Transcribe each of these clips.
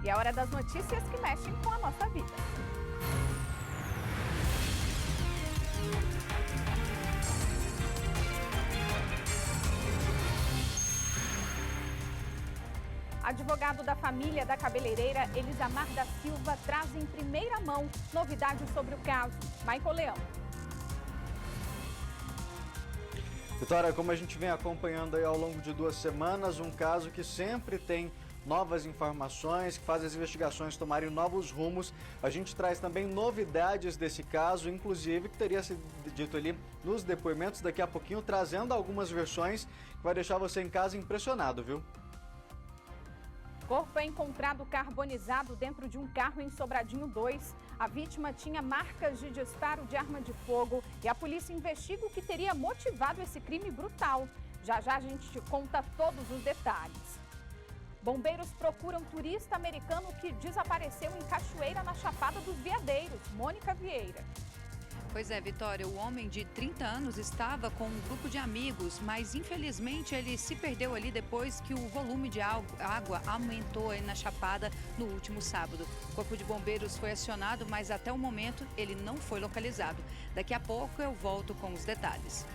E é hora das notícias que mexem com a nossa vida. Advogado da família da cabeleireira Elisamar da Silva traz em primeira mão novidades sobre o caso. Michael Leão. Vitória, como a gente vem acompanhando aí ao longo de 2 semanas, um caso que sempre tem novas informações, que faz as investigações tomarem novos rumos. A gente traz também novidades desse caso, inclusive que teria sido dito ali nos depoimentos daqui a pouquinho, trazendo algumas versões que vai deixar você em casa impressionado, viu? Corpo é encontrado carbonizado dentro de um carro em Sobradinho 2. A vítima tinha marcas de disparo de arma de fogo e a polícia investiga o que teria motivado esse crime brutal. Já já a gente te conta todos os detalhes. Bombeiros procuram turista americano que desapareceu em Cachoeira, na Chapada dos Veadeiros. Mônica Vieira. Pois é, Vitória, o homem de 30 anos estava com um grupo de amigos, mas infelizmente ele se perdeu ali depois que o volume de água aumentou aí na Chapada no último sábado. O Corpo de Bombeiros foi acionado, mas até o momento ele não foi localizado. Daqui a pouco eu volto com os detalhes.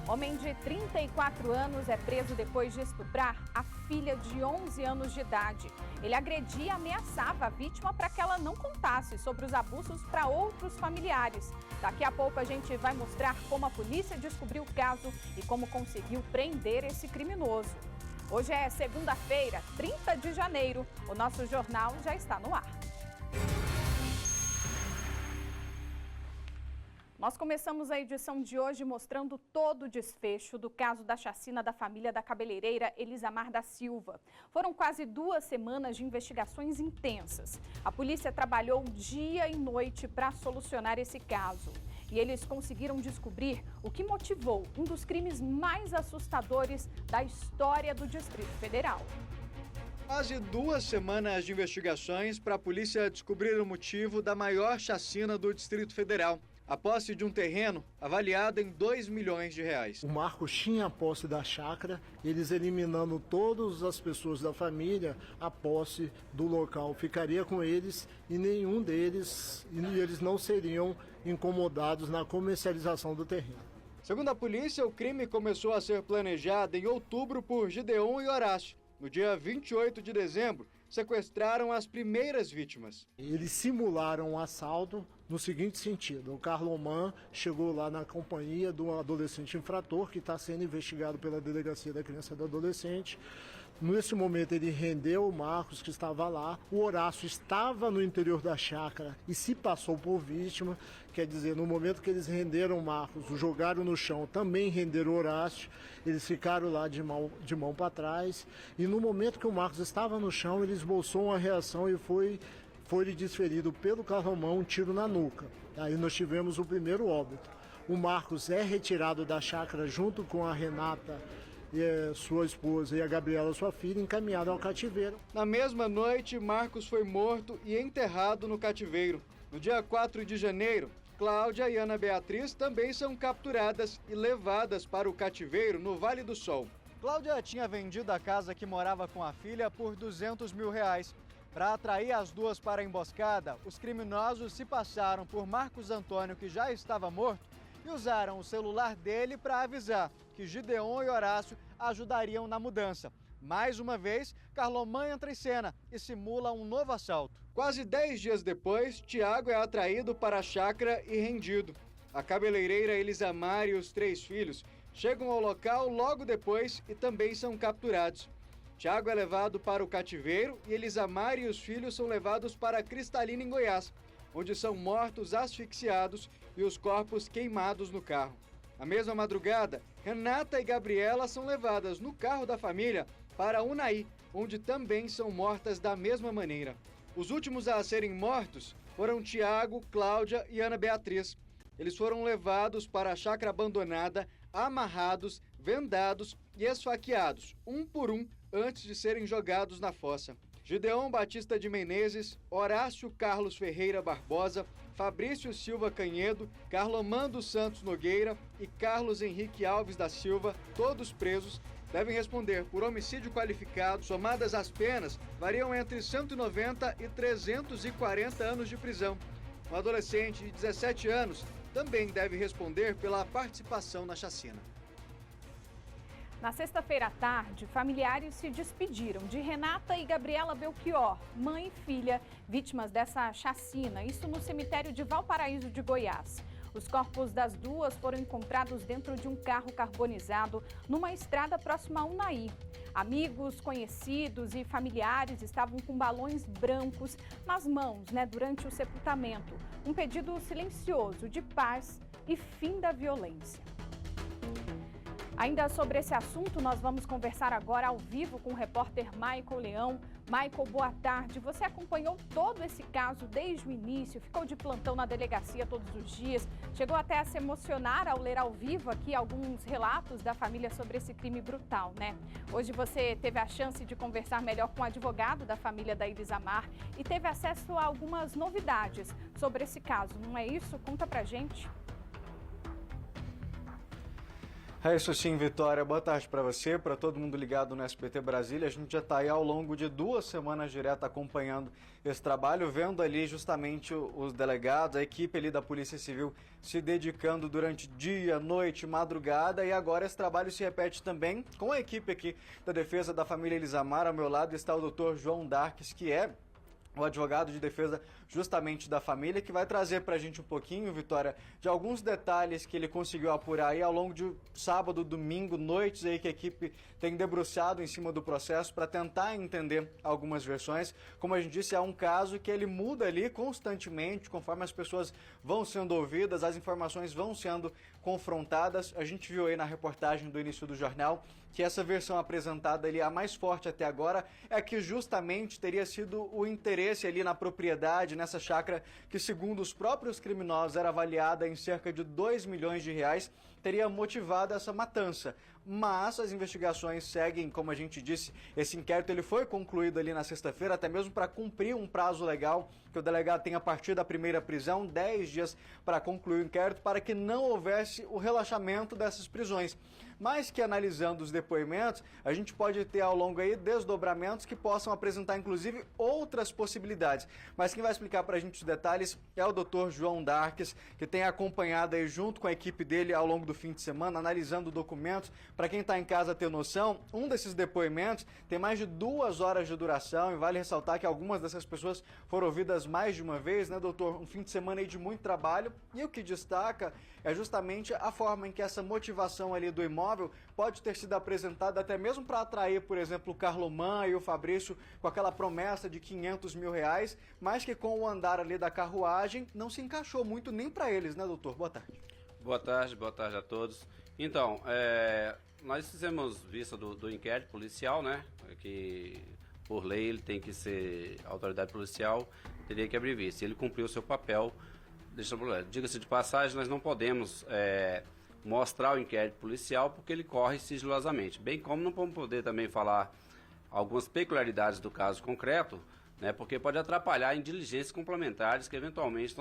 Homem de 34 anos é preso depois de estuprar a filha de 11 anos de idade. Ele agredia e ameaçava a vítima para que ela não contasse sobre os abusos para outros familiares. Daqui a pouco a gente vai mostrar como a polícia descobriu o caso e como conseguiu prender esse criminoso. Hoje é segunda-feira, 30 de janeiro. O nosso jornal já está no ar. Nós começamos a edição de hoje mostrando todo o desfecho do caso da chacina da família da cabeleireira Elisamar da Silva. Foram quase 2 semanas de investigações intensas. A polícia trabalhou dia e noite para solucionar esse caso. E eles conseguiram descobrir o que motivou um dos crimes mais assustadores da história do Distrito Federal. Quase 2 semanas de investigações para a polícia descobrir o motivo da maior chacina do Distrito Federal. A posse de um terreno avaliado em R$2 milhões. O Marcos tinha a posse da chácara, eles eliminando todas as pessoas da família, a posse do local ficaria com eles e eles não seriam incomodados na comercialização do terreno. Segundo a polícia, o crime começou a ser planejado em outubro por Gideon e Horácio. No dia 28 de dezembro, sequestraram as primeiras vítimas. Eles simularam um assalto no seguinte sentido: o Carloman chegou lá na companhia de um adolescente infrator que está sendo investigado pela Delegacia da Criança e do Adolescente. Nesse momento ele rendeu o Marcos, que estava lá. O Horácio estava no interior da chácara e se passou por vítima. Quer dizer, no momento que eles renderam o Marcos, o jogaram no chão, também renderam o Horácio. Eles ficaram lá de mão para trás. E no momento que o Marcos estava no chão, ele esboçou uma reação e foi-lhe desferido pelo Carlomão um tiro na nuca. Aí nós tivemos o primeiro óbito. O Marcos é retirado da chácara junto com a Renata, sua esposa, e a Gabriela, sua filha, encaminhado ao cativeiro. Na mesma noite, Marcos foi morto e enterrado no cativeiro. No dia 4 de janeiro, Cláudia e Ana Beatriz também são capturadas e levadas para o cativeiro no Vale do Sol. Cláudia tinha vendido a casa que morava com a filha por R$200 mil. Para atrair as duas para a emboscada, os criminosos se passaram por Marcos Antônio, que já estava morto, e usaram o celular dele para avisar que Gideon e Horácio ajudariam na mudança. Mais uma vez, Carloman entra em cena e simula um novo assalto. Quase 10 dias depois, Tiago é atraído para a chácara e rendido. A cabeleireira Elisamar e os 3 filhos chegam ao local logo depois e também são capturados. Tiago é levado para o cativeiro e Elisamar e os filhos são levados para Cristalina, em Goiás, onde são mortos asfixiados e os corpos queimados no carro. Na mesma madrugada, Renata e Gabriela são levadas no carro da família para Unai, onde também são mortas da mesma maneira. Os últimos a serem mortos foram Tiago, Cláudia e Ana Beatriz. Eles foram levados para a chácara abandonada, amarrados, vendados e esfaqueados, um por um, antes de serem jogados na fossa. Gideon Batista de Menezes, Horácio Carlos Ferreira Barbosa, Fabrício Silva Canhedo, Carlomando Santos Nogueira e Carlos Henrique Alves da Silva, todos presos, devem responder por homicídio qualificado. Somadas as penas, variam entre 190 e 340 anos de prisão. Um adolescente de 17 anos também deve responder pela participação na chacina. Na sexta-feira à tarde, familiares se despediram de Renata e Gabriela Belchior, mãe e filha, vítimas dessa chacina, isso no cemitério de Valparaíso de Goiás. Os corpos das duas foram encontrados dentro de um carro carbonizado numa estrada próxima a Unai. Amigos, conhecidos e familiares estavam com balões brancos nas mãos, durante o sepultamento. Um pedido silencioso de paz e fim da violência. Ainda sobre esse assunto, nós vamos conversar agora ao vivo com o repórter Michael Leão. Michael, boa tarde. Você acompanhou todo esse caso desde o início, ficou de plantão na delegacia todos os dias, chegou até a se emocionar ao ler ao vivo aqui alguns relatos da família sobre esse crime brutal, Hoje você teve a chance de conversar melhor com o advogado da família da Ilisamar e teve acesso a algumas novidades sobre esse caso, não é isso? Conta pra gente. É isso sim, Vitória. Boa tarde para você, para todo mundo ligado no SBT Brasília. A gente já está aí ao longo de 2 semanas direto acompanhando esse trabalho, vendo ali justamente os delegados, a equipe ali da Polícia Civil se dedicando durante dia, noite, madrugada, e agora esse trabalho se repete também com a equipe aqui da defesa da família Ilisamar. Ao meu lado está o Dr. João Darques, que é o advogado de defesa justamente da família, que vai trazer para a gente um pouquinho, Vitória, de alguns detalhes que ele conseguiu apurar aí ao longo de sábado, domingo, noites aí que a equipe tem debruçado em cima do processo para tentar entender algumas versões. Como a gente disse, é um caso que ele muda ali constantemente, conforme as pessoas vão sendo ouvidas, as informações vão sendo confrontadas. A gente viu aí na reportagem do início do jornal que essa versão apresentada ali, a mais forte até agora, é que justamente teria sido o interesse ali na propriedade, nessa chácara, que segundo os próprios criminosos era avaliada em cerca de 2 milhões de reais, teria motivado essa matança. Mas as investigações seguem, como a gente disse, esse inquérito ele foi concluído ali na sexta-feira, até mesmo para cumprir um prazo legal que o delegado tem a partir da primeira prisão, 10 dias para concluir o inquérito, para que não houvesse o relaxamento dessas prisões. Mas que analisando os depoimentos, a gente pode ter ao longo aí desdobramentos que possam apresentar inclusive outras possibilidades. Mas quem vai explicar para a gente os detalhes é o Dr. João Darques, que tem acompanhado aí junto com a equipe dele ao longo do fim de semana, analisando documentos. Para quem está em casa ter noção, um desses depoimentos tem mais de 2 horas de duração e vale ressaltar que algumas dessas pessoas foram ouvidas mais de uma vez, doutor? Um fim de semana aí de muito trabalho, e o que destaca é justamente a forma em que essa motivação ali do imóvel pode ter sido apresentada até mesmo para atrair, por exemplo, o Carloman e o Fabrício com aquela promessa de 500 mil reais, mas que com o andar ali da carruagem não se encaixou muito nem para eles, doutor? Boa tarde. Boa tarde a todos. Então, nós fizemos vista do inquérito policial, que por lei ele tem que ser, a autoridade policial teria que abrir vista. Ele cumpriu o seu papel. Diga-se de passagem, nós não podemos mostrar o inquérito policial porque ele corre sigilosamente, bem como não vamos poder também falar algumas peculiaridades do caso concreto, porque pode atrapalhar em diligências complementares que eventualmente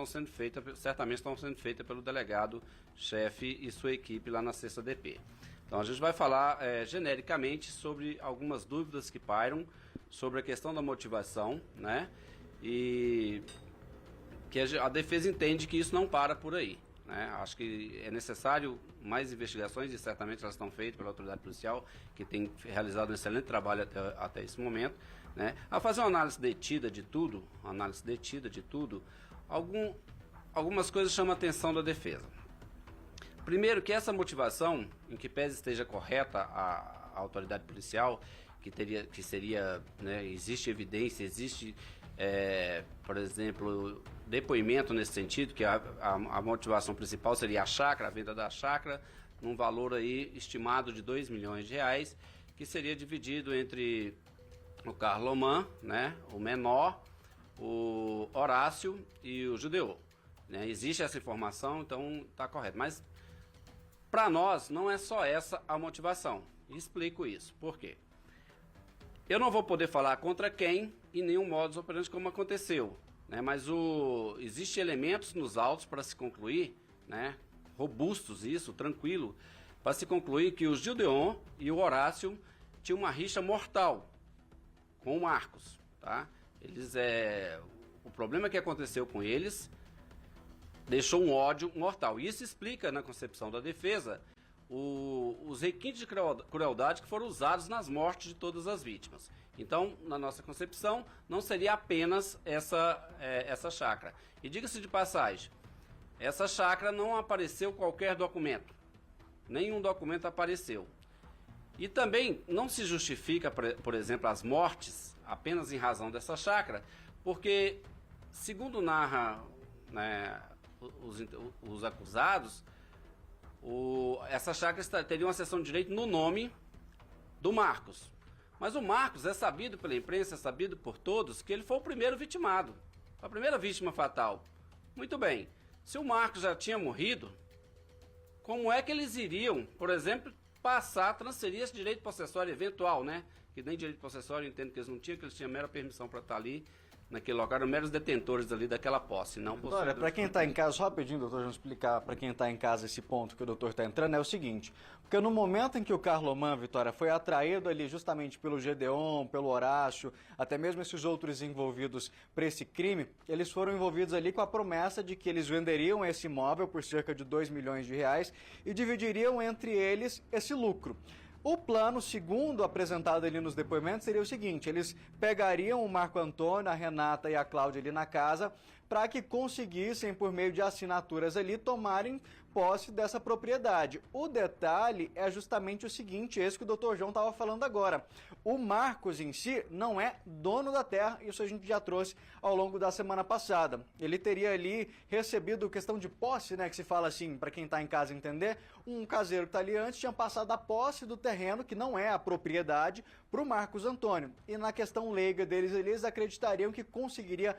certamente estão sendo feitas pelo delegado-chefe e sua equipe lá na 6ª DP. Então a gente vai falar genericamente sobre algumas dúvidas que pairam sobre a questão da motivação, e que a defesa entende que isso não para por aí. Acho que é necessário mais investigações e certamente elas estão feitas pela autoridade policial, que tem realizado um excelente trabalho até esse momento, a fazer uma análise detida de tudo, algumas coisas chamam a atenção da defesa. Primeiro, que essa motivação, em que pese esteja correta a autoridade policial, que seria, existe evidência, existe, por exemplo, depoimento nesse sentido, que a motivação principal seria a chácara, a venda da chácara, num valor aí estimado de 2 milhões de reais, que seria dividido entre o Carloman, o menor, o Horácio e o Judeu. Existe essa informação, então está correto. Mas para nós não é só essa a motivação. E explico isso. Por quê? Eu não vou poder falar contra quem e nenhum modus operandi como aconteceu. Mas existem elementos nos autos para se concluir, robustos isso, tranquilo, para se concluir que o Gideon e o Horácio tinham uma rixa mortal com o Marcos, tá? O problema que aconteceu com eles deixou um ódio mortal. E isso explica, na concepção da defesa, os requintes de crueldade que foram usados nas mortes de todas as vítimas. Então, na nossa concepção, não seria apenas essa chácara. E diga-se de passagem, essa chácara não apareceu qualquer documento. Nenhum documento apareceu. E também não se justifica, por exemplo, as mortes apenas em razão dessa chácara, porque, segundo narra, né, os acusados, essa chácara teria uma seção de direito no nome do Marcos. Mas o Marcos é sabido pela imprensa, é sabido por todos, que ele foi o primeiro vitimado, a primeira vítima fatal. Muito bem, se o Marcos já tinha morrido, como é que eles iriam, por exemplo, transferir esse direito possessório eventual, né? Que nem direito possessório eu entendo que eles não tinham, que eles tinham mera permissão para estar ali naquele local, eram meros detentores ali daquela posse, não possuidores. Olha, para quem está em casa, só rapidinho, doutor, vamos explicar para quem está em casa esse ponto que o doutor está entrando, é o seguinte, porque no momento em que o Carlomã, Vitória, foi atraído ali justamente pelo Gedeon, pelo Horácio, até mesmo esses outros envolvidos para esse crime, eles foram envolvidos ali com a promessa de que eles venderiam esse imóvel por cerca de R$2 milhões e dividiriam entre eles esse lucro. O plano, segundo apresentado ali nos depoimentos, seria o seguinte, eles pegariam o Marco Antônio, a Renata e a Cláudia ali na casa para que conseguissem, por meio de assinaturas ali, tomarem posse dessa propriedade. O detalhe é justamente o seguinte, esse que o doutor João estava falando agora. O Marcos em si não é dono da terra, isso a gente já trouxe ao longo da semana passada. Ele teria ali recebido questão de posse, né, que se fala assim, para quem está em casa entender, um caseiro que está ali antes tinha passado a posse do terreno, que não é a propriedade, para o Marcos Antônio. E na questão leiga deles, eles acreditariam que conseguiria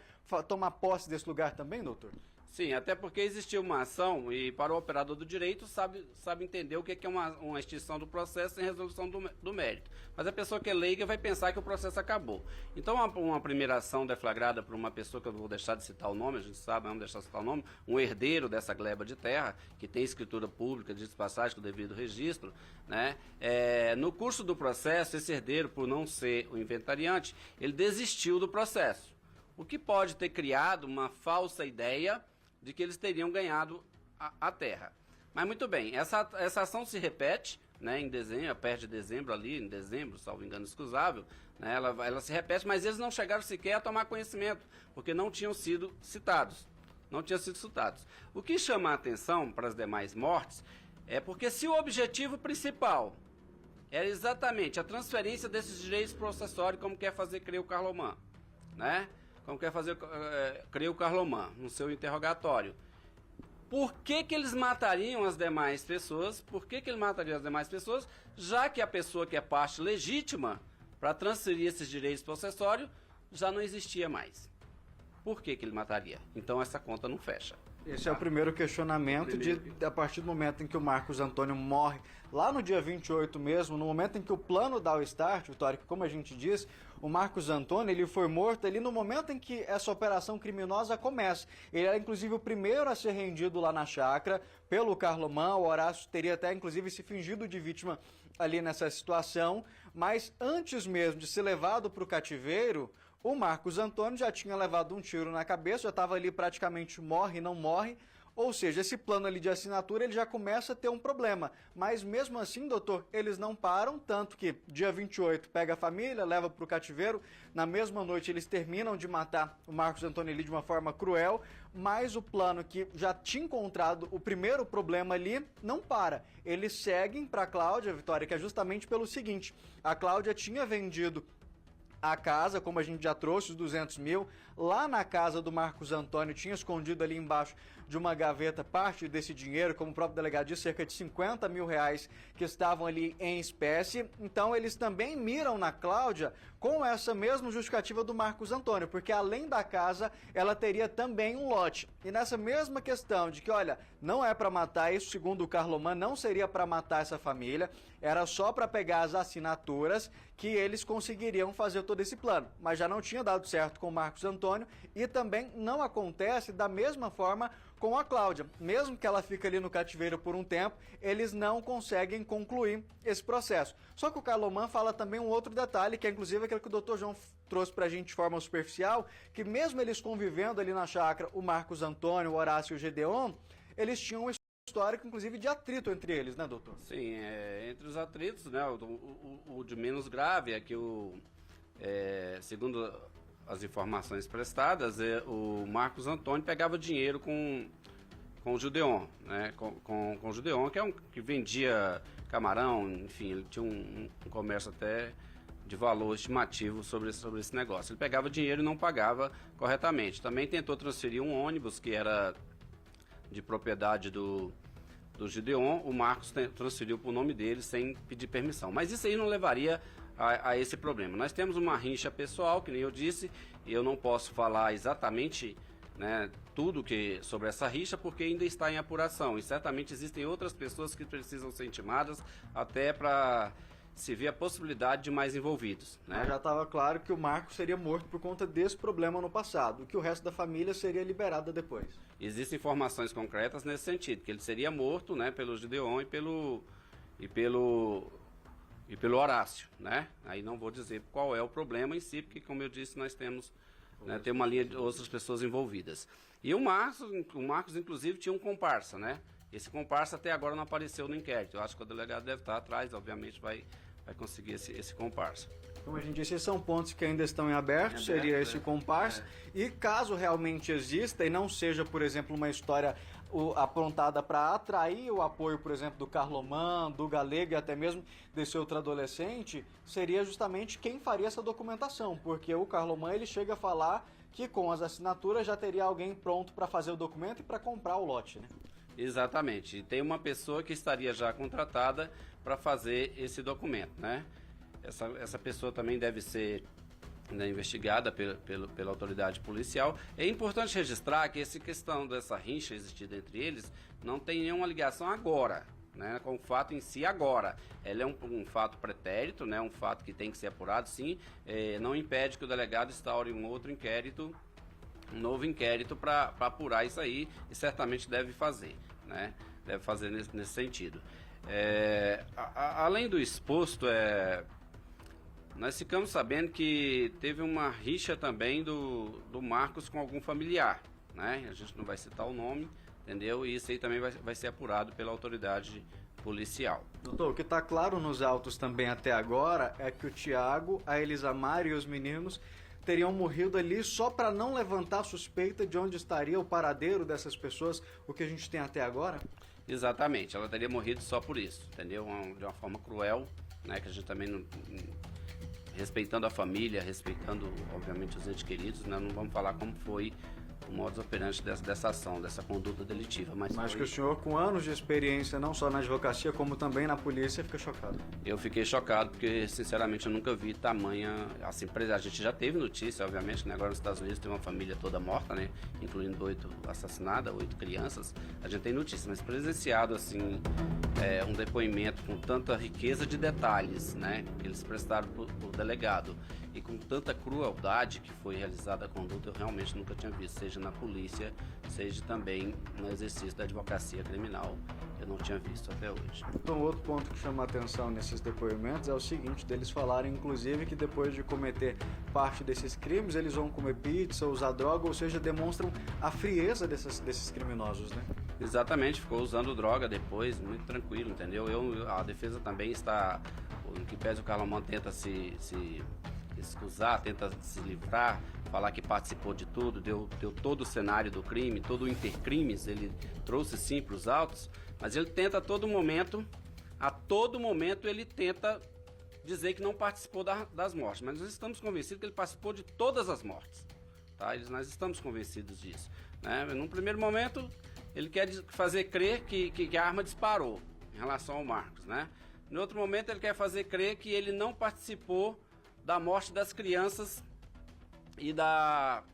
tomar posse desse lugar também, doutor? Sim, até porque existia uma ação e para o operador do direito sabe entender o que é uma extinção do processo sem resolução do mérito. Mas a pessoa que é leiga vai pensar que o processo acabou. Então, uma primeira ação deflagrada por uma pessoa, que eu não vou deixar de citar o nome, a gente sabe, não deixar de citar o nome, um herdeiro dessa gleba de terra, que tem escritura pública, de passagem com o devido registro, né? No curso do processo, esse herdeiro, por não ser o inventariante, ele desistiu do processo. O que pode ter criado uma falsa ideia de que eles teriam ganhado a terra. Mas muito bem, essa ação se repete, né, em dezembro, perto de dezembro ali, em dezembro, salvo engano excusável, né, ela se repete, mas eles não chegaram sequer a tomar conhecimento, porque não tinham sido citados. Não tinham sido citados. O que chama a atenção para as demais mortes é porque se o objetivo principal era exatamente a transferência desses direitos processórios, como quer fazer crer o Carlomã, né? Como quer fazer crer o Carlomã no seu interrogatório. Por que eles matariam as demais pessoas? Por que ele mataria as demais pessoas? Já que a pessoa que é parte legítima para transferir esses direitos processórios já não existia mais. Por que ele mataria? Então essa conta não fecha. Esse é o primeiro questionamento a partir do momento em que o Marcos Antônio morre, lá no dia 28 mesmo, no momento em que o plano dá o start, Vitória, que como a gente diz, o Marcos Antônio ele foi morto ali no momento em que essa operação criminosa começa. Ele era inclusive o primeiro a ser rendido lá na chácara pelo Carlomã, o Horácio teria até inclusive se fingido de vítima ali nessa situação, mas antes mesmo de ser levado para o cativeiro, o Marcos Antônio já tinha levado um tiro na cabeça, já estava ali praticamente morre, não morre, ou seja, esse plano ali de assinatura ele já começa a ter um problema. Mas mesmo assim, doutor, eles não param, tanto que dia 28 pega a família, leva para o cativeiro, na mesma noite eles terminam de matar o Marcos Antônio ali de uma forma cruel, mas o plano que já tinha encontrado o primeiro problema ali não para. Eles seguem para a Cláudia, Vitória, que é justamente pelo seguinte, a Cláudia tinha vendido a casa, como a gente já trouxe, os 200 mil, lá na casa do Marcos Antônio, tinha escondido ali embaixo de uma gaveta parte desse dinheiro, como o próprio delegado disse, cerca de 50 mil reais que estavam ali em espécie. Então eles também miram na Cláudia com essa mesma justificativa do Marcos Antônio, porque além da casa, ela teria também um lote. E nessa mesma questão de que, olha, não é para matar isso, segundo o Carlomã, não seria para matar essa família, era só para pegar as assinaturas que eles conseguiriam fazer todo esse plano. Mas já não tinha dado certo com o Marcos Antônio e também não acontece da mesma forma com a Cláudia. Mesmo que ela fique ali no cativeiro por um tempo, eles não conseguem concluir esse processo. Só que o Carlomán fala também um outro detalhe, que é inclusive aquele que o Dr. João trouxe pra gente de forma superficial, que mesmo eles convivendo ali na chácara, o Marcos Antônio, o Horácio e o Gedeon, eles tinham um histórico, inclusive, de atrito entre eles, né, doutor? Sim, entre os atritos, né, o de menos grave é que segundo as informações prestadas, o Marcos Antônio pegava dinheiro com o Gedeon, né, com o Gedeon, que vendia camarão, enfim, ele tinha um comércio até de valor estimativo sobre esse negócio. Ele pegava dinheiro e não pagava corretamente. Também tentou transferir um ônibus que era de propriedade do Gedeon, o Marcos transferiu para o nome dele sem pedir permissão. Mas isso aí não levaria a esse problema. Nós temos uma rincha pessoal, que nem eu disse, e eu não posso falar exatamente, né, tudo sobre essa rixa, porque ainda está em apuração. E certamente existem outras pessoas que precisam ser intimadas até para se ver a possibilidade de mais envolvidos, né? Mas já estava claro que o Marcos seria morto por conta desse problema no passado, que o resto da família seria liberada depois. Existem informações concretas nesse sentido, que ele seria morto, né, pelo Gedeon e pelo Horácio, né? Aí não vou dizer qual é o problema em si, porque, como eu disse, nós temos, né, tem uma linha de outras pessoas envolvidas. E o Marcos, inclusive, tinha um comparsa, né? Esse comparsa até agora não apareceu no inquérito. Eu acho que o delegado deve estar atrás, obviamente vai conseguir esse comparsa. Como a gente disse, são pontos que ainda estão em aberto, seria esse comparsa. E caso realmente exista e não seja, por exemplo, uma história aprontada para atrair o apoio, por exemplo, do Carlomán, do Galego e até mesmo desse outro adolescente, seria justamente quem faria essa documentação, porque o Carlomán ele chega a falar que com as assinaturas já teria alguém pronto para fazer o documento e para comprar o lote, né? Exatamente. E tem uma pessoa que estaria já contratada para fazer esse documento, né? Essa pessoa também deve ser, né, investigada pela autoridade policial. É importante registrar que essa questão dessa rincha existida entre eles não tem nenhuma ligação agora, né, com o fato em si agora. Ela é um fato pretérito, né, um fato que tem que ser apurado, sim. Não impede que o delegado instaure um novo inquérito para apurar isso aí, e certamente deve fazer, né? Deve fazer nesse sentido. Além do exposto, nós ficamos sabendo que teve uma rixa também do Marcos com algum familiar, né? A gente não vai citar o nome, entendeu? E isso aí também vai ser apurado pela autoridade policial. Doutor, o que está claro nos autos também até agora é que o Tiago, a Elisamar e os meninos teriam morrido ali só para não levantar suspeita de onde estaria o paradeiro dessas pessoas, o que a gente tem até agora? Exatamente, ela teria morrido só por isso, entendeu? De uma forma cruel, né? Que a gente também não, respeitando a família, respeitando, obviamente, os entes queridos, né? Não vamos falar como foi o modus operandi dessa ação, dessa conduta delitiva. Mas que o senhor, com anos de experiência, não só na advocacia, como também na polícia, fica chocado. Eu fiquei chocado porque, sinceramente, eu nunca vi tamanha... Assim, a gente já teve notícia, obviamente, né? Agora nos Estados Unidos tem uma família toda morta, né? Incluindo 8 assassinadas, 8 crianças. A gente tem notícia, mas presenciado, assim, um depoimento com tanta riqueza de detalhes, né? Que eles prestaram pro delegado. E com tanta crueldade que foi realizada a conduta, eu realmente nunca tinha visto, seja na polícia, seja também no exercício da advocacia criminal. Eu não tinha visto até hoje. Então, outro ponto que chama a atenção nesses depoimentos é o seguinte, deles falarem, inclusive, que depois de cometer parte desses crimes, eles vão comer pizza, usar droga, ou seja, demonstram a frieza desses criminosos, né? Exatamente, ficou usando droga depois, muito tranquilo, entendeu? A defesa também está, no que pese o Carlomán tenta se excusar, tenta se livrar, falar que participou de tudo, deu todo o cenário do crime, todo o intercrimes, ele trouxe sim para os autos, mas ele tenta a todo momento ele tenta dizer que não participou das mortes, mas nós estamos convencidos que ele participou de todas as mortes, tá? Nós estamos convencidos disso, né? Num primeiro momento, ele quer fazer crer que a arma disparou em relação ao Marcos, né? No outro momento, ele quer fazer crer que ele não participou da morte das crianças e da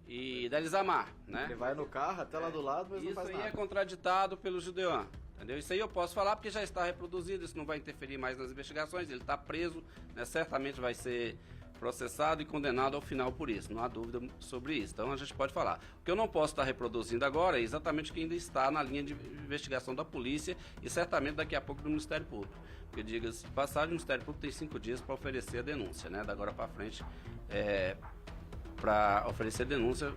Elisamar, né? Ele vai no carro até lá do lado, mas não faz nada. Isso aí é contraditado pelo Gedeon, entendeu? Isso aí eu posso falar porque já está reproduzido, isso não vai interferir mais nas investigações, ele está preso, né? Certamente vai ser processado e condenado ao final por isso, não há dúvida sobre isso. Então a gente pode falar. O que eu não posso estar reproduzindo agora é exatamente o que ainda está na linha de investigação da polícia e certamente daqui a pouco do Ministério Público. Porque, diga-se de passagem, o Ministério Público tem 5 dias para oferecer a denúncia, né? Da agora para frente, para oferecer denúncia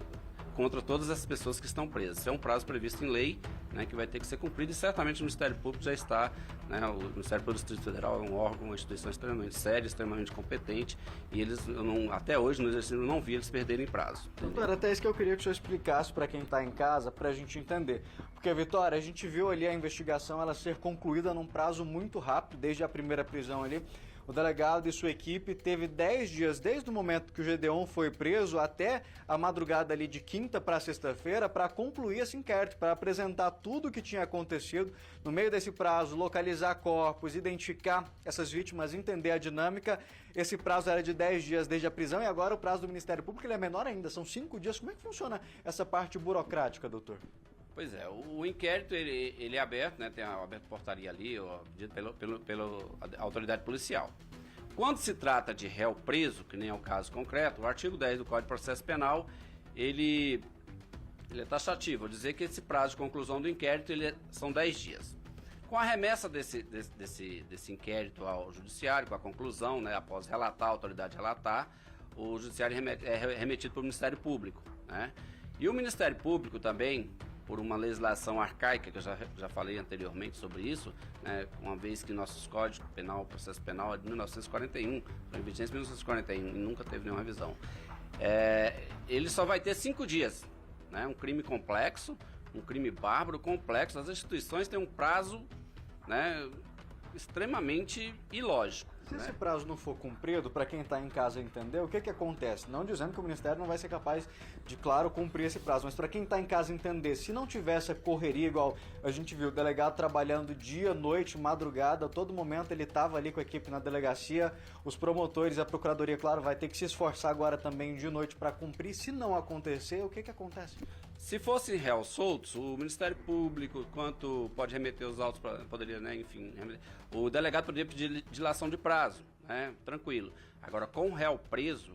contra todas as pessoas que estão presas. Isso é um prazo previsto em lei, né, que vai ter que ser cumprido e certamente o Ministério Público já está, né, o Ministério Público do Distrito Federal é um órgão, uma instituição extremamente séria, extremamente competente e eles, até hoje, no exercício, eu não vi eles perderem prazo. Doutor, até isso que eu queria que o senhor explicasse para quem está em casa, para a gente entender. Porque, Vitória, a gente viu ali a investigação ela ser concluída num prazo muito rápido, desde a primeira prisão ali. O delegado e sua equipe teve 10 dias, desde o momento que o Gedeon foi preso até a madrugada ali de quinta para sexta-feira, para concluir esse inquérito, para apresentar tudo o que tinha acontecido. No meio desse prazo, localizar corpos, identificar essas vítimas, entender a dinâmica. Esse prazo era de 10 dias desde a prisão e agora o prazo do Ministério Público ele é menor ainda, são 5 dias. Como é que funciona essa parte burocrática, doutor? Pois é, o inquérito ele é aberto, né, tem a aberta portaria ali, pela autoridade policial. Quando se trata de réu preso, que nem é o caso concreto, o artigo 10 do Código de Processo Penal, ele é taxativo, dizer que esse prazo de conclusão do inquérito são 10 dias. Com a remessa desse inquérito ao judiciário, com a conclusão, né, após relatar, a autoridade relatar, o judiciário é remetido para o Ministério Público, né? E o Ministério Público também, por uma legislação arcaica, que eu já falei anteriormente sobre isso, né, uma vez que nossos códigos penal, processo penal é de 1941, foi em vigência em 1941 e nunca teve nenhuma revisão. Ele só vai ter 5 dias, né, um crime complexo, um crime bárbaro, complexo, as instituições têm um prazo, né, extremamente ilógico. Se esse prazo não for cumprido, para quem está em casa entender, o que acontece? Não dizendo que o Ministério não vai ser capaz de, claro, cumprir esse prazo, mas para quem está em casa entender, se não tiver essa correria igual a gente viu, o delegado trabalhando dia, noite, madrugada, a todo momento ele estava ali com a equipe na delegacia, os promotores, a procuradoria, claro, vai ter que se esforçar agora também de noite para cumprir. Se não acontecer, o que acontece? Se fossem réus soltos, o Ministério Público, quanto pode remeter os autos, poderia, né, enfim, o delegado poderia pedir dilação de prazo, né, tranquilo. Agora, com o réu preso,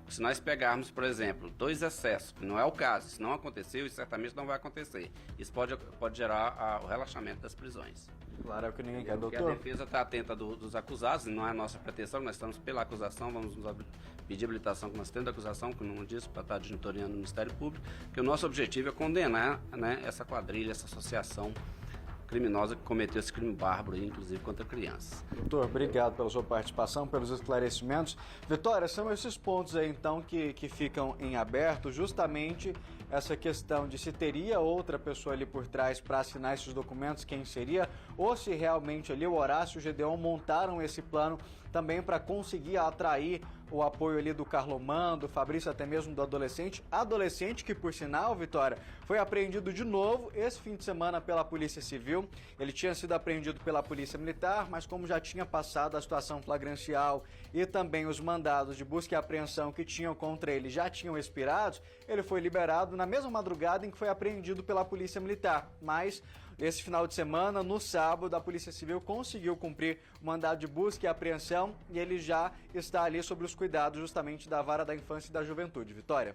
se nós pegarmos, por exemplo, 2 excessos, que não é o caso, se não aconteceu e certamente não vai acontecer, isso pode gerar o relaxamento das prisões. Claro, é o que ninguém quer, doutor. Porque a defesa está atenta dos acusados, não é a nossa pretensão, nós estamos pela acusação, vamos nos pedir habilitação como assistente da acusação, que não disse, para estar adjutoriando no Ministério Público, que o nosso objetivo é condenar, né, essa quadrilha, essa associação criminosa que cometeu esse crime bárbaro, inclusive contra crianças. Doutor, obrigado pela sua participação, pelos esclarecimentos. Vitória, são esses pontos aí então que ficam em aberto, justamente essa questão de se teria outra pessoa ali por trás para assinar esses documentos, quem seria, ou se realmente ali o Horácio e o Gedeon montaram esse plano também para conseguir atrair o apoio ali do Carlomã, do Fabrício, até mesmo do adolescente. Adolescente que, por sinal, Vitória, foi apreendido de novo esse fim de semana pela Polícia Civil. Ele tinha sido apreendido pela Polícia Militar, mas como já tinha passado a situação flagrancial e também os mandados de busca e apreensão que tinham contra ele já tinham expirado, ele foi liberado na mesma madrugada em que foi apreendido pela Polícia Militar. Mas esse final de semana, no sábado, a Polícia Civil conseguiu cumprir o mandado de busca e apreensão e ele já está ali sob os cuidados justamente da Vara da Infância e da Juventude. Vitória?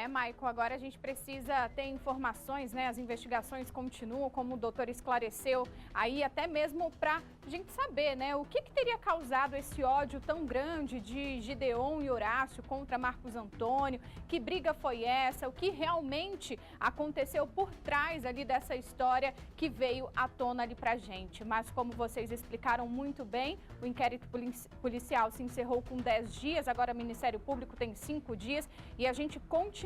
Maicon, agora a gente precisa ter informações, né? As investigações continuam, como o doutor esclareceu, aí até mesmo para a gente saber, né? O que teria causado esse ódio tão grande de Gedeon e Horácio contra Marcos Antônio? Que briga foi essa? O que realmente aconteceu por trás ali dessa história que veio à tona ali pra gente? Mas como vocês explicaram muito bem, o inquérito policial se encerrou com 10 dias, agora o Ministério Público tem 5 dias e a gente continua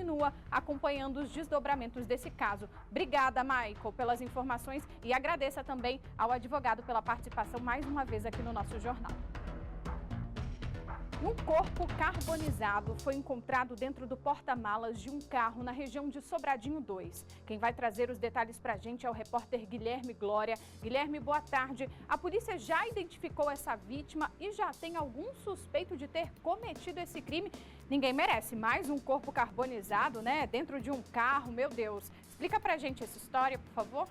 acompanhando os desdobramentos desse caso. Obrigada, Michael, pelas informações e agradeça também ao advogado pela participação mais uma vez aqui no nosso jornal. Um corpo carbonizado foi encontrado dentro do porta-malas de um carro na região de Sobradinho 2. Quem vai trazer os detalhes para a gente é o repórter Guilherme Glória. Guilherme, boa tarde. A polícia já identificou essa vítima e já tem algum suspeito de ter cometido esse crime? Ninguém merece mais um corpo carbonizado, né? Dentro de um carro, meu Deus. Explica pra gente essa história, por favor.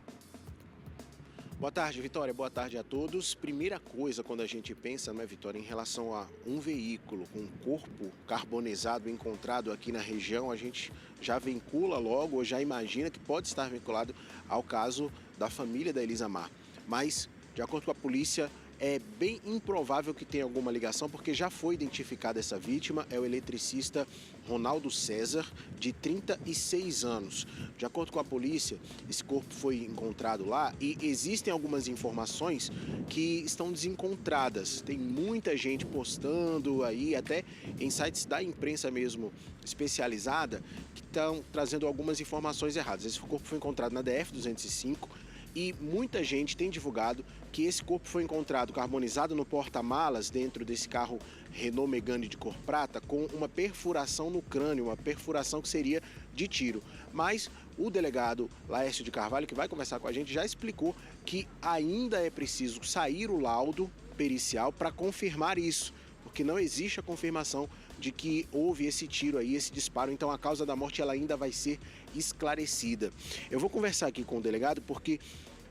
Boa tarde, Vitória. Boa tarde a todos. Primeira coisa, quando a gente pensa, né, Vitória, em relação a um veículo com um corpo carbonizado encontrado aqui na região, a gente já vincula logo, ou já imagina que pode estar vinculado ao caso da família da Elisamar. Mas, de acordo com a polícia, é bem improvável que tenha alguma ligação, porque já foi identificada essa vítima, é o eletricista Ronaldo César, de 36 anos. De acordo com a polícia, esse corpo foi encontrado lá e existem algumas informações que estão desencontradas. Tem muita gente postando aí, até em sites da imprensa mesmo especializada, que estão trazendo algumas informações erradas. Esse corpo foi encontrado na DF-205, e muita gente tem divulgado que esse corpo foi encontrado carbonizado no porta-malas dentro desse carro Renault Megane de cor prata com uma perfuração no crânio, uma perfuração que seria de tiro. Mas o delegado Laércio de Carvalho, que vai conversar com a gente, já explicou que ainda é preciso sair o laudo pericial para confirmar isso, porque não existe a confirmação de que houve esse tiro aí, esse disparo. Então a causa da morte ela ainda vai ser esclarecida. Eu vou conversar aqui com o delegado porque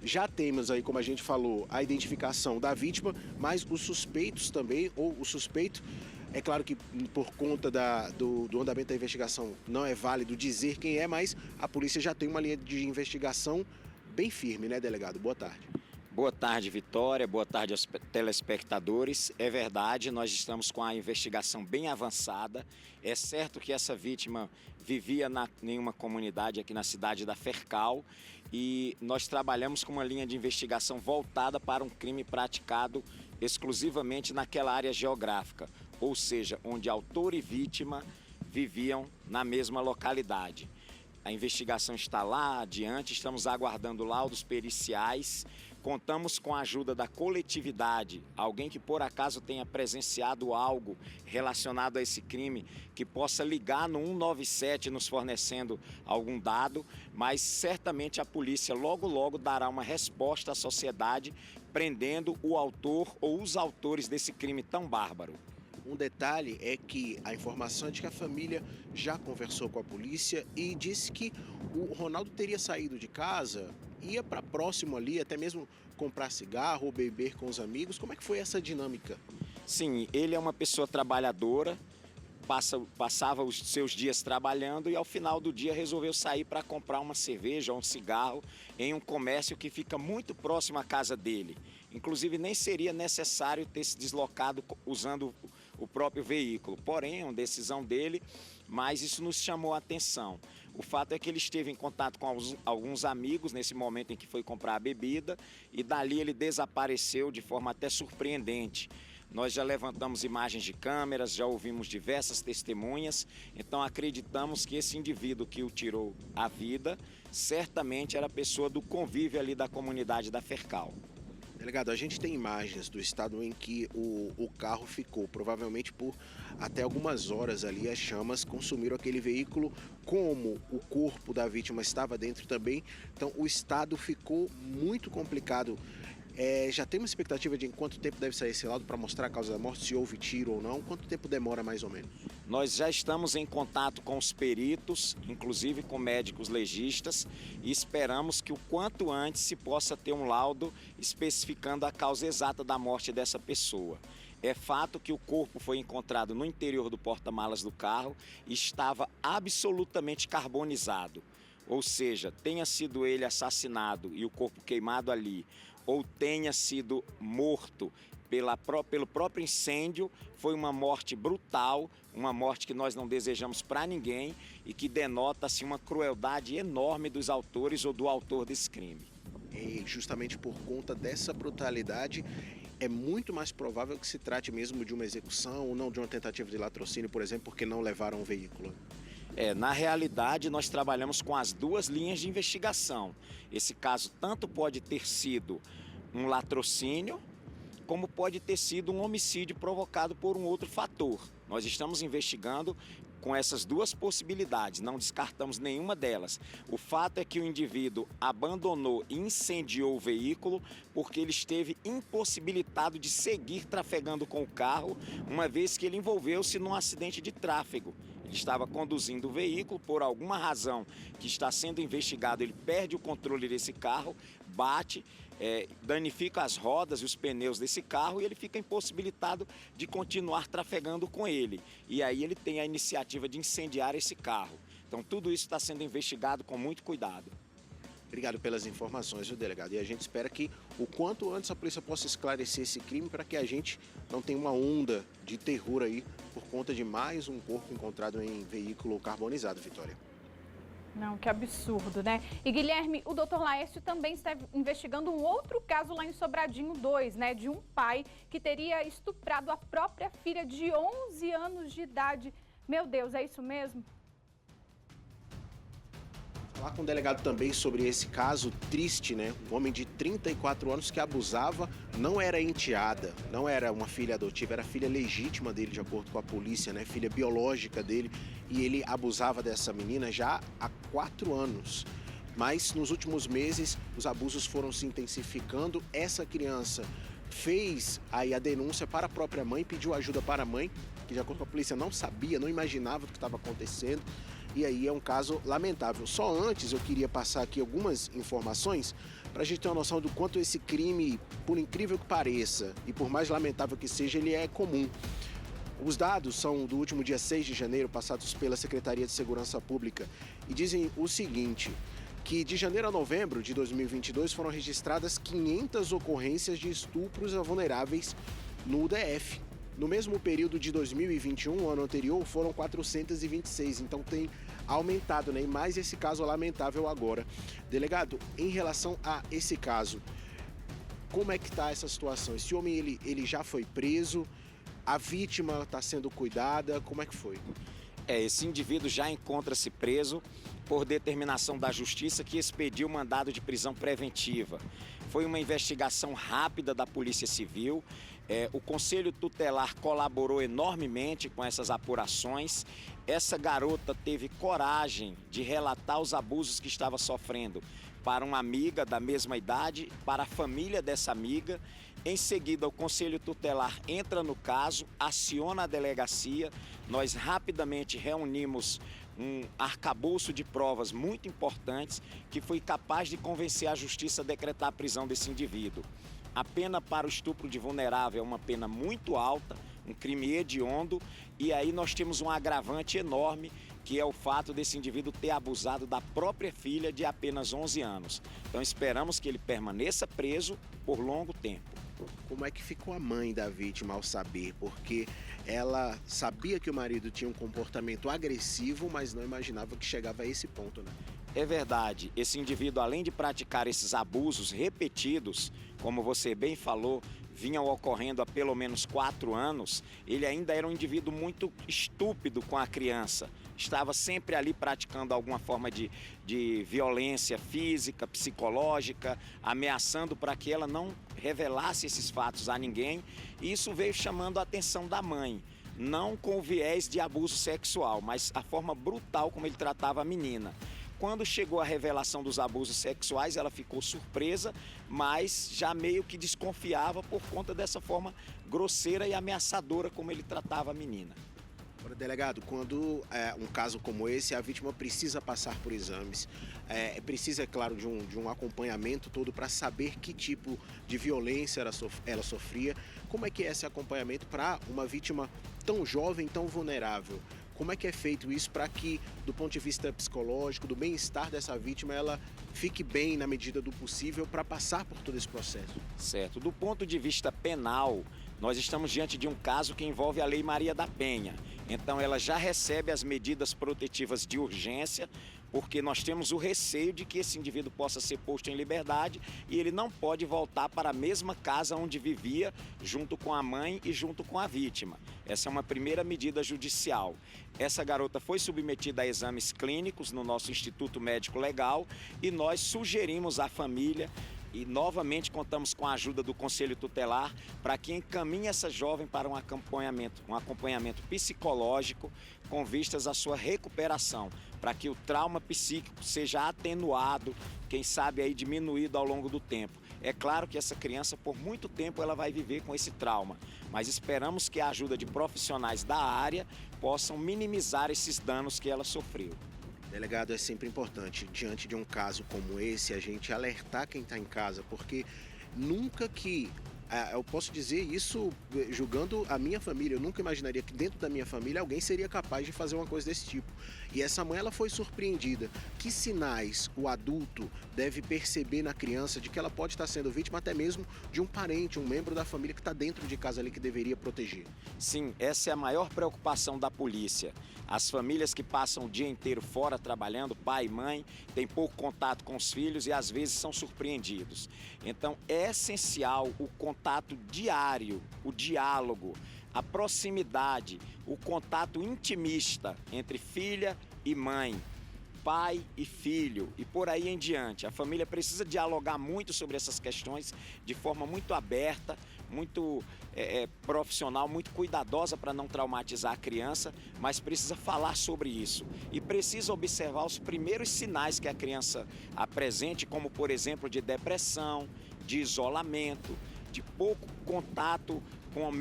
já temos aí, como a gente falou, a identificação da vítima, mas os suspeitos também, ou o suspeito, é claro que por conta do andamento da investigação não é válido dizer quem é, mas a polícia já tem uma linha de investigação bem firme, né, delegado? Boa tarde. Boa tarde, Vitória. Boa tarde aos telespectadores. É verdade, nós estamos com a investigação bem avançada. É certo que essa vítima vivia em uma comunidade aqui na cidade da Fercal e nós trabalhamos com uma linha de investigação voltada para um crime praticado exclusivamente naquela área geográfica, ou seja, onde autor e vítima viviam na mesma localidade. A investigação está lá adiante, estamos aguardando laudos periciais. Contamos com a ajuda da coletividade, alguém que por acaso tenha presenciado algo relacionado a esse crime, que possa ligar no 197 nos fornecendo algum dado, mas certamente a polícia logo dará uma resposta à sociedade, prendendo o autor ou os autores desse crime tão bárbaro. Um detalhe é que a informação é de que a família já conversou com a polícia e disse que o Ronaldo teria saído de casa, ia para próximo ali, até mesmo comprar cigarro ou beber com os amigos. Como é que foi essa dinâmica? Sim, ele é uma pessoa trabalhadora, passava os seus dias trabalhando e ao final do dia resolveu sair para comprar uma cerveja ou um cigarro em um comércio que fica muito próximo à casa dele. Inclusive nem seria necessário ter se deslocado usando o próprio veículo, porém é uma decisão dele, mas isso nos chamou a atenção. O fato é que ele esteve em contato com alguns amigos nesse momento em que foi comprar a bebida e dali ele desapareceu de forma até surpreendente. Nós já levantamos imagens de câmeras, já ouvimos diversas testemunhas, então acreditamos que esse indivíduo que o tirou a vida certamente era pessoa do convívio ali da comunidade da Fercal. Delegado, a gente tem imagens do estado em que o carro ficou, provavelmente por até algumas horas ali as chamas consumiram aquele veículo, como o corpo da vítima estava dentro também, então o estado ficou muito complicado. Já tem uma expectativa de em quanto tempo deve sair esse laudo para mostrar a causa da morte, se houve tiro ou não? Quanto tempo demora mais ou menos? Nós já estamos em contato com os peritos, inclusive com médicos legistas, e esperamos que o quanto antes se possa ter um laudo especificando a causa exata da morte dessa pessoa. É fato que o corpo foi encontrado no interior do porta-malas do carro e estava absolutamente carbonizado. Ou seja, tenha sido ele assassinado e o corpo queimado ali, ou tenha sido morto pelo próprio incêndio, foi uma morte brutal, uma morte que nós não desejamos para ninguém e que denota assim, uma crueldade enorme dos autores ou do autor desse crime. E justamente por conta dessa brutalidade, é muito mais provável que se trate mesmo de uma execução ou não de uma tentativa de latrocínio, por exemplo, porque não levaram o veículo. Na realidade, nós trabalhamos com as duas linhas de investigação. Esse caso tanto pode ter sido um latrocínio, como pode ter sido um homicídio provocado por um outro fator. Nós estamos investigando com essas duas possibilidades, não descartamos nenhuma delas. O fato é que o indivíduo abandonou e incendiou o veículo porque ele esteve impossibilitado de seguir trafegando com o carro, uma vez que ele envolveu-se num acidente de tráfego. Ele estava conduzindo o veículo, por alguma razão que está sendo investigado, ele perde o controle desse carro, bate, danifica as rodas e os pneus desse carro e ele fica impossibilitado de continuar trafegando com ele. E aí ele tem a iniciativa de incendiar esse carro. Então tudo isso está sendo investigado com muito cuidado. Obrigado pelas informações, viu, delegado? E a gente espera que o quanto antes a polícia possa esclarecer esse crime para que a gente não tenha uma onda de terror aí por conta de mais um corpo encontrado em veículo carbonizado, Vitória. Não, que absurdo, né? E Guilherme, o doutor Laércio também está investigando um outro caso lá em Sobradinho 2, né? De um pai que teria estuprado a própria filha de 11 anos de idade. Meu Deus, é isso mesmo? Falar com o delegado também sobre esse caso triste, né? Um homem de 34 anos que abusava, não era enteada, não era uma filha adotiva, era filha legítima dele, de acordo com a polícia, né? Filha biológica dele, e ele abusava dessa menina já há 4 anos. Mas nos últimos meses os abusos foram se intensificando. Essa criança fez aí a denúncia para a própria mãe, pediu ajuda para a mãe, que de acordo com a polícia não sabia, não imaginava o que estava acontecendo. E aí é um caso lamentável. Só antes eu queria passar aqui algumas informações para a gente ter uma noção do quanto esse crime, por incrível que pareça, e por mais lamentável que seja, ele é comum. Os dados são do último dia 6 de janeiro, passados pela Secretaria de Segurança Pública, e dizem o seguinte, que de janeiro a novembro de 2022 foram registradas 500 ocorrências de estupros a vulneráveis no DF. No mesmo período de 2021, ano anterior, foram 426, então tem aumentado, né? E mais esse caso lamentável agora. Delegado, em relação a esse caso, como é que está essa situação? Esse homem, ele já foi preso, a vítima está sendo cuidada, como é que foi? Esse indivíduo já encontra-se preso por determinação da Justiça que expediu mandado de prisão preventiva. Foi uma investigação rápida da Polícia Civil. O Conselho Tutelar colaborou enormemente com essas apurações. Essa garota teve coragem de relatar os abusos que estava sofrendo para uma amiga da mesma idade, para a família dessa amiga. Em seguida, o Conselho Tutelar entra no caso, aciona a delegacia. Nós rapidamente reunimos um arcabouço de provas muito importantes que foi capaz de convencer a Justiça a decretar a prisão desse indivíduo. A pena para o estupro de vulnerável é uma pena muito alta, um crime hediondo, e aí nós temos um agravante enorme, que é o fato desse indivíduo ter abusado da própria filha de apenas 11 anos. Então esperamos que ele permaneça preso por longo tempo. Como é que ficou a mãe da vítima ao saber? Porque ela sabia que o marido tinha um comportamento agressivo, mas não imaginava que chegava a esse ponto, né? É verdade, esse indivíduo, além de praticar esses abusos repetidos, como você bem falou, vinham ocorrendo há pelo menos 4 anos, ele ainda era um indivíduo muito estúpido com a criança. Estava sempre ali praticando alguma forma de violência física, psicológica, ameaçando para que ela não revelasse esses fatos a ninguém. E isso veio chamando a atenção da mãe, não com o viés de abuso sexual, mas a forma brutal como ele tratava a menina. Quando chegou a revelação dos abusos sexuais, ela ficou surpresa, mas já meio que desconfiava por conta dessa forma grosseira e ameaçadora como ele tratava a menina. Agora, delegado, quando um caso como esse, a vítima precisa passar por exames, precisa, é claro, de um acompanhamento todo para saber que tipo de violência ela sofria. Como é que é esse acompanhamento para uma vítima tão jovem, tão vulnerável? Como é que é feito isso para que, do ponto de vista psicológico, do bem-estar dessa vítima, ela fique bem na medida do possível para passar por todo esse processo? Certo. Do ponto de vista penal, nós estamos diante de um caso que envolve a Lei Maria da Penha. Então ela já recebe as medidas protetivas de urgência, porque nós temos o receio de que esse indivíduo possa ser posto em liberdade e ele não pode voltar para a mesma casa onde vivia, junto com a mãe e junto com a vítima. Essa é uma primeira medida judicial. Essa garota foi submetida a exames clínicos no nosso Instituto Médico Legal e nós sugerimos à família e novamente contamos com a ajuda do Conselho Tutelar para que encaminhe essa jovem para um acompanhamento psicológico com vistas à sua recuperação, para que o trauma psíquico seja atenuado, quem sabe aí diminuído ao longo do tempo. É claro que essa criança por muito tempo ela vai viver com esse trauma, mas esperamos que a ajuda de profissionais da área possam minimizar esses danos que ela sofreu. Delegado, é sempre importante, diante de um caso como esse, a gente alertar quem está em casa, porque Nunca que... Eu posso dizer isso julgando a minha família. Eu nunca imaginaria que dentro da minha família alguém seria capaz de fazer uma coisa desse tipo. E essa mãe, ela foi surpreendida. Que sinais o adulto deve perceber na criança de que ela pode estar sendo vítima até mesmo de um parente, um membro da família que está dentro de casa ali que deveria proteger? Sim, essa é a maior preocupação da polícia. As famílias que passam o dia inteiro fora trabalhando, pai e mãe, têm pouco contato com os filhos e às vezes são surpreendidos. Então é essencial o contato diário, o diálogo, a proximidade, o contato intimista entre filha e mãe, pai e filho e por aí em diante. A família precisa dialogar muito sobre essas questões de forma muito aberta, muito profissional, muito cuidadosa para não traumatizar a criança, mas precisa falar sobre isso e precisa observar os primeiros sinais que a criança apresente, como por exemplo de depressão, de isolamento, de pouco contato com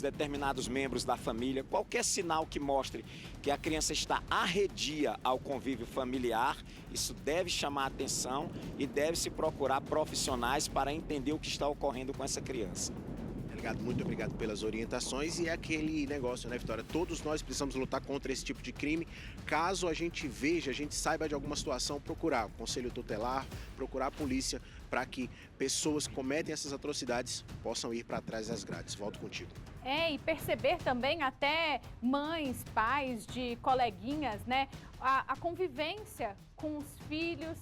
determinados membros da família. Qualquer sinal que mostre que a criança está arredia ao convívio familiar, isso deve chamar a atenção e deve-se procurar profissionais para entender o que está ocorrendo com essa criança. Muito obrigado pelas orientações. E é aquele negócio, né, Vitória? Todos nós precisamos lutar contra esse tipo de crime. Caso a gente veja, a gente saiba de alguma situação, procurar o conselho tutelar, procurar a polícia, para que pessoas que cometem essas atrocidades possam ir para trás das grades. Volto contigo. E perceber também até mães, pais de coleguinhas, né? A convivência com os filhos,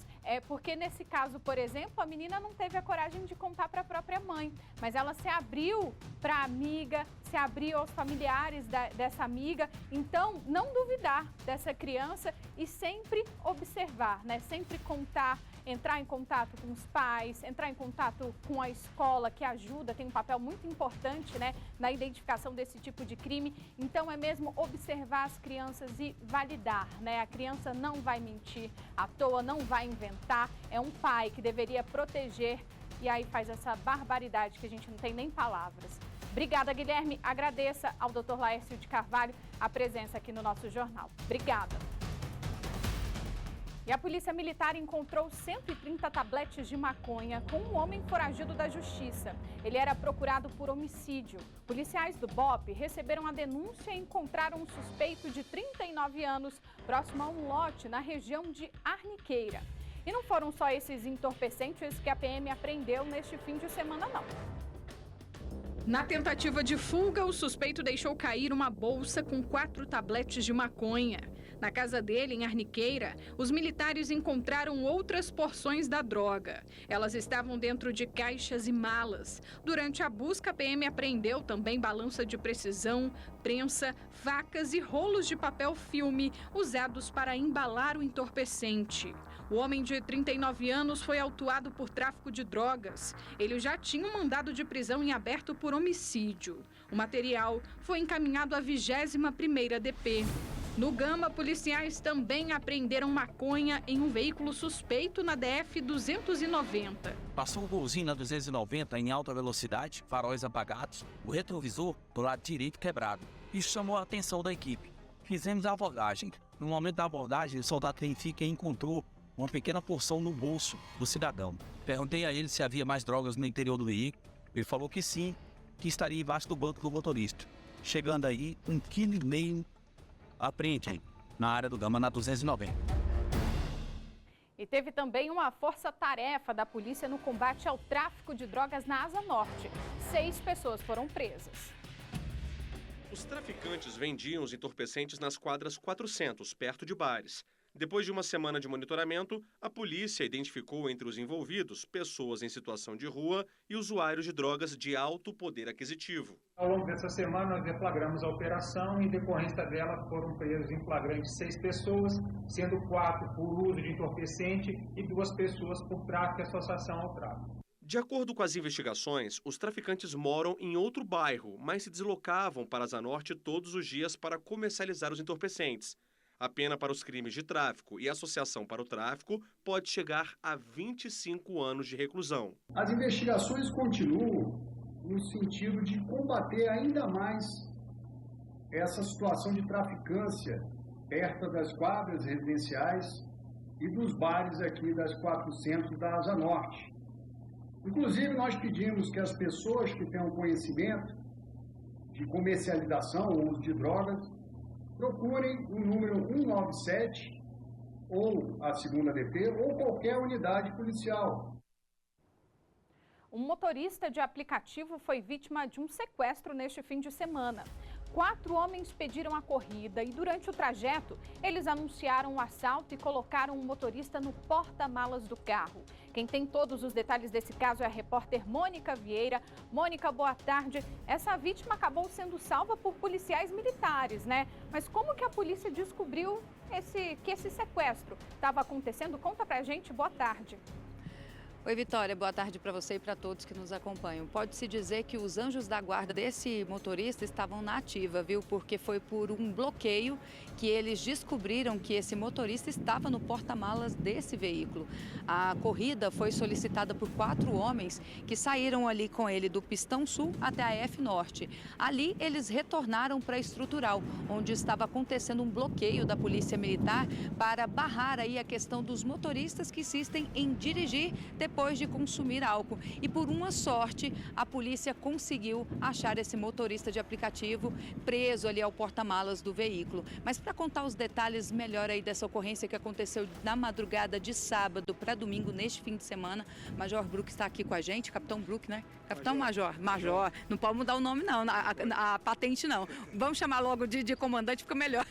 porque nesse caso, por exemplo, a menina não teve a coragem de contar para a própria mãe, mas ela se abriu para a amiga, se abriu aos familiares dessa amiga. Então, não duvidar dessa criança e sempre observar, né? Sempre contar, entrar em contato com os pais, entrar em contato com a escola, que ajuda, tem um papel muito importante, né, na identificação desse tipo de crime. Então, é mesmo observar as crianças e validar, né? A criança não vai mentir à toa, não vai inventar. É um pai que deveria proteger e aí faz essa barbaridade que a gente não tem nem palavras. Obrigada, Guilherme. Agradeça ao Dr. Laércio de Carvalho a presença aqui no nosso jornal. Obrigada. E a Polícia Militar encontrou 130 tabletes de maconha com um homem foragido da Justiça. Ele era procurado por homicídio. Policiais do BOPE receberam a denúncia e encontraram um suspeito de 39 anos próximo a um lote na região de Arniqueira. E não foram só esses entorpecentes que a PM apreendeu neste fim de semana, não. Na tentativa de fuga, o suspeito deixou cair uma bolsa com 4 tabletes de maconha. Na casa dele, em Arniqueira, os militares encontraram outras porções da droga. Elas estavam dentro de caixas e malas. Durante a busca, a PM apreendeu também balança de precisão, prensa, facas e rolos de papel filme usados para embalar o entorpecente. O homem de 39 anos foi autuado por tráfico de drogas. Ele já tinha um mandado de prisão em aberto por homicídio. O material foi encaminhado à 21ª DP. No Gama, policiais também apreenderam maconha em um veículo suspeito na DF-290. Passou um golzinho na 290 em alta velocidade, faróis apagados, o retrovisor do lado direito quebrado. Isso chamou a atenção da equipe. Fizemos a abordagem. No momento da abordagem, o soldado verifica e encontrou uma pequena porção no bolso do cidadão. Perguntei a ele se havia mais drogas no interior do veículo. Ele falou que sim, que estaria embaixo do banco do motorista. Chegando aí, 1,5 kg apreende na área do Gama, na 290. E teve também uma força-tarefa da polícia no combate ao tráfico de drogas na Asa Norte. 6 pessoas foram presas. Os traficantes vendiam os entorpecentes nas quadras 400, perto de bares. Depois de uma semana de monitoramento, a polícia identificou entre os envolvidos pessoas em situação de rua e usuários de drogas de alto poder aquisitivo. Ao longo dessa semana, nós deflagramos a operação e, em decorrência dela, foram presos em flagrante 6 pessoas, sendo 4 por uso de entorpecente e 2 pessoas por tráfico e associação ao tráfico. De acordo com as investigações, os traficantes moram em outro bairro, mas se deslocavam para a Asa Norte todos os dias para comercializar os entorpecentes. A pena para os crimes de tráfico e associação para o tráfico pode chegar a 25 anos de reclusão. As investigações continuam no sentido de combater ainda mais essa situação de traficância perto das quadras residenciais e dos bares aqui das 400 da Asa Norte. Inclusive, nós pedimos que as pessoas que tenham conhecimento de comercialização ou uso de drogas procurem o número 197 ou a 2ª DP ou qualquer unidade policial. Um motorista de aplicativo foi vítima de um sequestro neste fim de semana. 4 homens pediram a corrida e durante o trajeto, eles anunciaram o assalto e colocaram o motorista no porta-malas do carro. Quem tem todos os detalhes desse caso é a repórter Mônica Vieira. Mônica, boa tarde. Essa vítima acabou sendo salva por policiais militares, né? Mas como que a polícia descobriu que esse sequestro estava acontecendo? Conta pra gente, boa tarde. Oi, Vitória, boa tarde para você e para todos que nos acompanham. Pode-se dizer que os anjos da guarda desse motorista estavam na ativa, viu? Porque foi por um bloqueio que eles descobriram que esse motorista estava no porta-malas desse veículo. A corrida foi solicitada por 4 homens que saíram ali com ele do Pistão Sul até a F Norte. Ali eles retornaram para a Estrutural, onde estava acontecendo um bloqueio da Polícia Militar para barrar aí a questão dos motoristas que insistem em dirigir depois de consumir álcool. E por uma sorte, a polícia conseguiu achar esse motorista de aplicativo preso ali ao porta-malas do veículo. Mas para contar os detalhes melhor aí dessa ocorrência que aconteceu na madrugada de sábado para domingo, neste fim de semana, Major Brook está aqui com a gente, Capitão Brook, né? Capitão Major, não pode mudar o nome não, a patente não. Vamos chamar logo de comandante, fica melhor.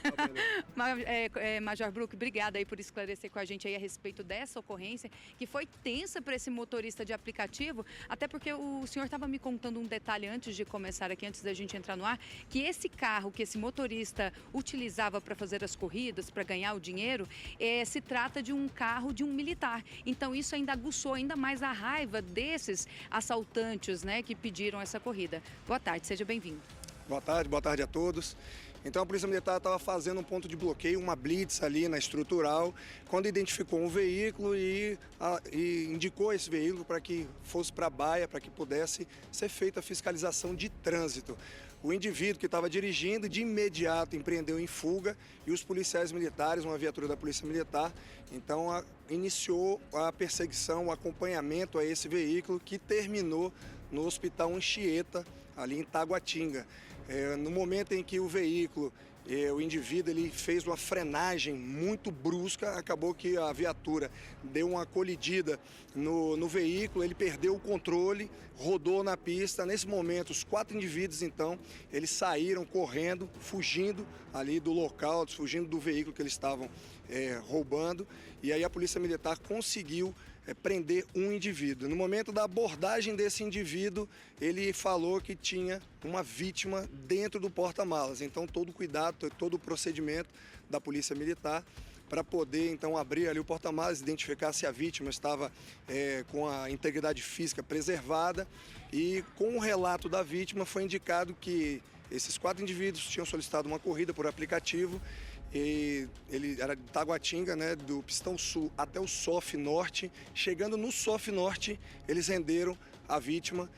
Major Brook, obrigada aí por esclarecer com a gente aí a respeito dessa ocorrência, que foi tensa para esse motorista de aplicativo, até porque o senhor estava me contando um detalhe antes de começar aqui, antes da gente entrar no ar, que esse carro que esse motorista utilizava para fazer as corridas, para ganhar o dinheiro, se trata de um carro de um militar. Então isso ainda aguçou ainda mais a raiva desses assaltantes, né, que pediram essa corrida. Boa tarde, seja bem-vindo. Boa tarde a todos. Então a Polícia Militar estava fazendo um ponto de bloqueio, uma blitz ali na Estrutural, quando identificou um veículo e indicou esse veículo para que fosse para a baia, para que pudesse ser feita a fiscalização de trânsito. O indivíduo que estava dirigindo de imediato empreendeu em fuga e os policiais militares, uma viatura da Polícia Militar, então iniciou a perseguição, o acompanhamento a esse veículo que terminou no Hospital Anchieta, ali em Taguatinga. No momento em que o veículo, o indivíduo, ele fez uma frenagem muito brusca, acabou que a viatura deu uma colidida no veículo, ele perdeu o controle, rodou na pista. Nesse momento, os 4 indivíduos, então, eles saíram correndo, fugindo ali do local, fugindo do veículo que eles estavam roubando, e aí a Polícia Militar conseguiu prender um indivíduo. No momento da abordagem desse indivíduo, ele falou que tinha uma vítima dentro do porta-malas. Então, todo o cuidado, todo o procedimento da Polícia Militar para poder, então, abrir ali o porta-malas, identificar se a vítima estava com a integridade física preservada. E com o relato da vítima, foi indicado que esses 4 indivíduos tinham solicitado uma corrida por aplicativo. E ele era de Taguatinga, né, do Pistão Sul até o SOF Norte. Chegando no SOF Norte, eles renderam a vítima,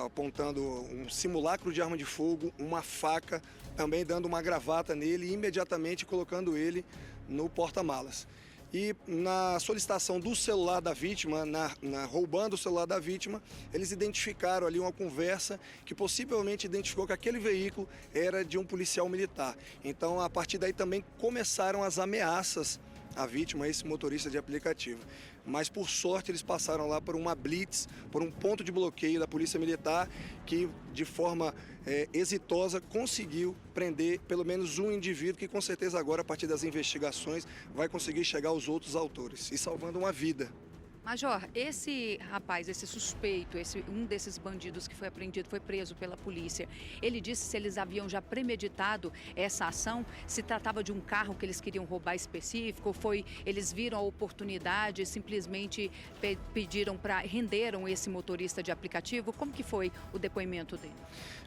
apontando um simulacro de arma de fogo, uma faca, também dando uma gravata nele e imediatamente colocando ele no porta-malas. E na solicitação do celular da vítima, roubando o celular da vítima, eles identificaram ali uma conversa que possivelmente identificou que aquele veículo era de um policial militar. Então, a partir daí também começaram as ameaças à vítima, esse motorista de aplicativo. Mas, por sorte, eles passaram lá por uma blitz, por um ponto de bloqueio da Polícia Militar, que, de forma exitosa, conseguiu prender pelo menos um indivíduo que, com certeza, agora, a partir das investigações, vai conseguir chegar aos outros autores e salvando uma vida. Major, esse rapaz, esse suspeito, um desses bandidos que foi apreendido, foi preso pela polícia. Ele disse se eles haviam já premeditado essa ação, se tratava de um carro que eles queriam roubar específico, ou eles viram a oportunidade e simplesmente renderam esse motorista de aplicativo? Como que foi o depoimento dele?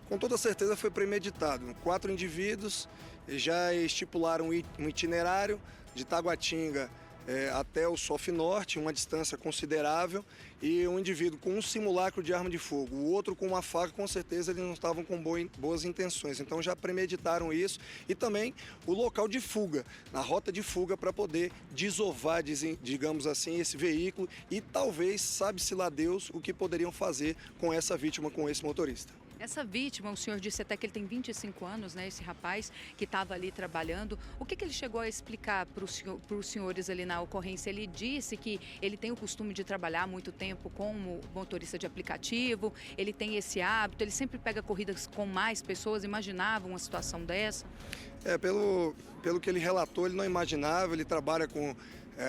Com toda certeza foi premeditado. 4 indivíduos já estipularam um itinerário de Taguatinga até o SOF Norte, uma distância considerável, e um indivíduo com um simulacro de arma de fogo, o outro com uma faca, com certeza eles não estavam com boas intenções. Então já premeditaram isso, e também o local de fuga, na rota de fuga, para poder desovar, digamos assim, esse veículo, e talvez, sabe-se lá Deus, o que poderiam fazer com essa vítima, com esse motorista. Essa vítima, o senhor disse até que ele tem 25 anos, né? Esse rapaz que estava ali trabalhando. O que ele chegou a explicar para os senhores ali na ocorrência? Ele disse que ele tem o costume de trabalhar há muito tempo como motorista de aplicativo, ele tem esse hábito, ele sempre pega corridas com mais pessoas. Imaginava uma situação dessa? Pelo que ele relatou, ele não imaginava, ele trabalha com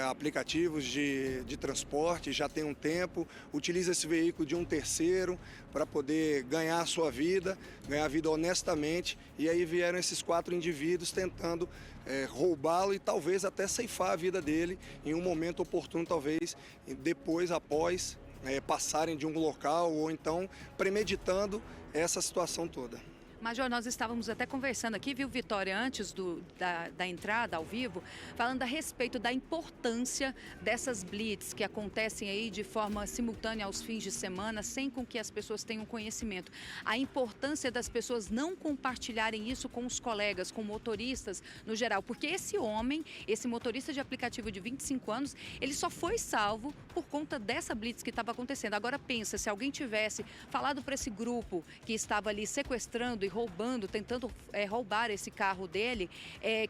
aplicativos de transporte, já tem um tempo, utiliza esse veículo de um terceiro para poder ganhar a sua vida, ganhar a vida honestamente, e aí vieram esses 4 indivíduos tentando roubá-lo e talvez até ceifar a vida dele em um momento oportuno, talvez depois, após passarem de um local, ou então premeditando essa situação toda. Major, nós estávamos até conversando aqui, viu, Vitória, antes da entrada ao vivo, falando a respeito da importância dessas blitz que acontecem aí de forma simultânea aos fins de semana, sem com que as pessoas tenham conhecimento. A importância das pessoas não compartilharem isso com os colegas, com motoristas no geral, porque esse homem, esse motorista de aplicativo de 25 anos, ele só foi salvo por conta dessa blitz que estava acontecendo. Agora pensa, se alguém tivesse falado para esse grupo que estava ali sequestrando e roubando, tentando roubar esse carro dele,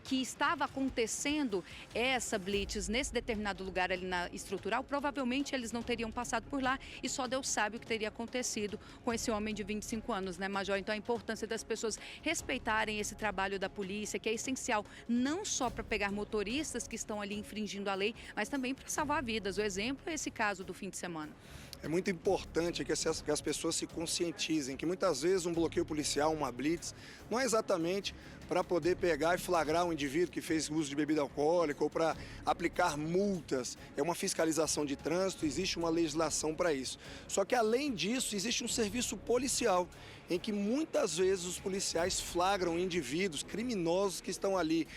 que estava acontecendo essa blitz nesse determinado lugar ali na estrutural, provavelmente eles não teriam passado por lá e só Deus sabe o que teria acontecido com esse homem de 25 anos, né, Major? Então a importância das pessoas respeitarem esse trabalho da polícia, que é essencial não só para pegar motoristas que estão ali infringindo a lei, mas também para salvar vidas. O exemplo é esse caso do fim de semana. É muito importante que as pessoas se conscientizem que muitas vezes um bloqueio policial, uma blitz, não é exatamente para poder pegar e flagrar um indivíduo que fez uso de bebida alcoólica ou para aplicar multas. É uma fiscalização de trânsito, existe uma legislação para isso. Só que além disso, existe um serviço policial em que muitas vezes os policiais flagram indivíduos criminosos que estão ali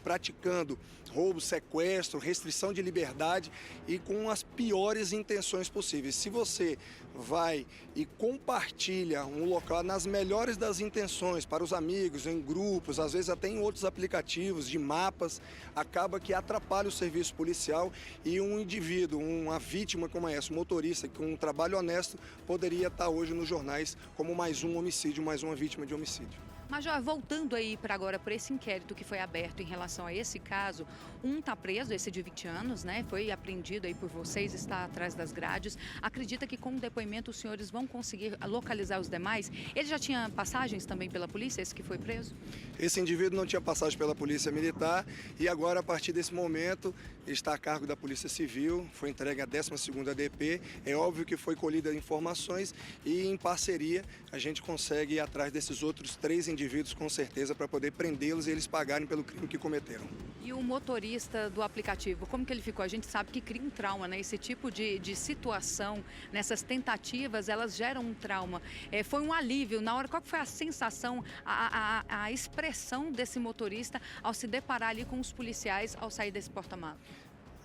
praticando roubo, sequestro, restrição de liberdade e com as piores intenções possíveis. Se você vai e compartilha um local nas melhores das intenções para os amigos, em grupos, às vezes até em outros aplicativos de mapas, acaba que atrapalha o serviço policial e um indivíduo, uma vítima como essa, um motorista com um trabalho honesto, poderia estar hoje nos jornais como mais um homicídio, mais uma vítima de homicídio. Major, voltando aí para agora por esse inquérito que foi aberto em relação a esse caso, um está preso, esse de 20 anos, né? Foi apreendido aí por vocês, está atrás das grades. Acredita que com o depoimento os senhores vão conseguir localizar os demais? Ele já tinha passagens também pela polícia, esse que foi preso? Esse indivíduo não tinha passagem pela Polícia Militar e agora, a partir desse momento, está a cargo da Polícia Civil, foi entregue à 12ª DP. É óbvio que foi colhida informações e, em parceria, a gente consegue ir atrás desses outros 3 indivíduos, com certeza, para poder prendê-los e eles pagarem pelo crime que cometeram. E o motorista do aplicativo, como que ele ficou? A gente sabe que cria um trauma, né? Esse tipo de situação, nessas tentativas, elas geram um trauma. Foi um alívio na hora, qual foi a sensação, a expressão desse motorista ao se deparar ali com os policiais ao sair desse porta-malas?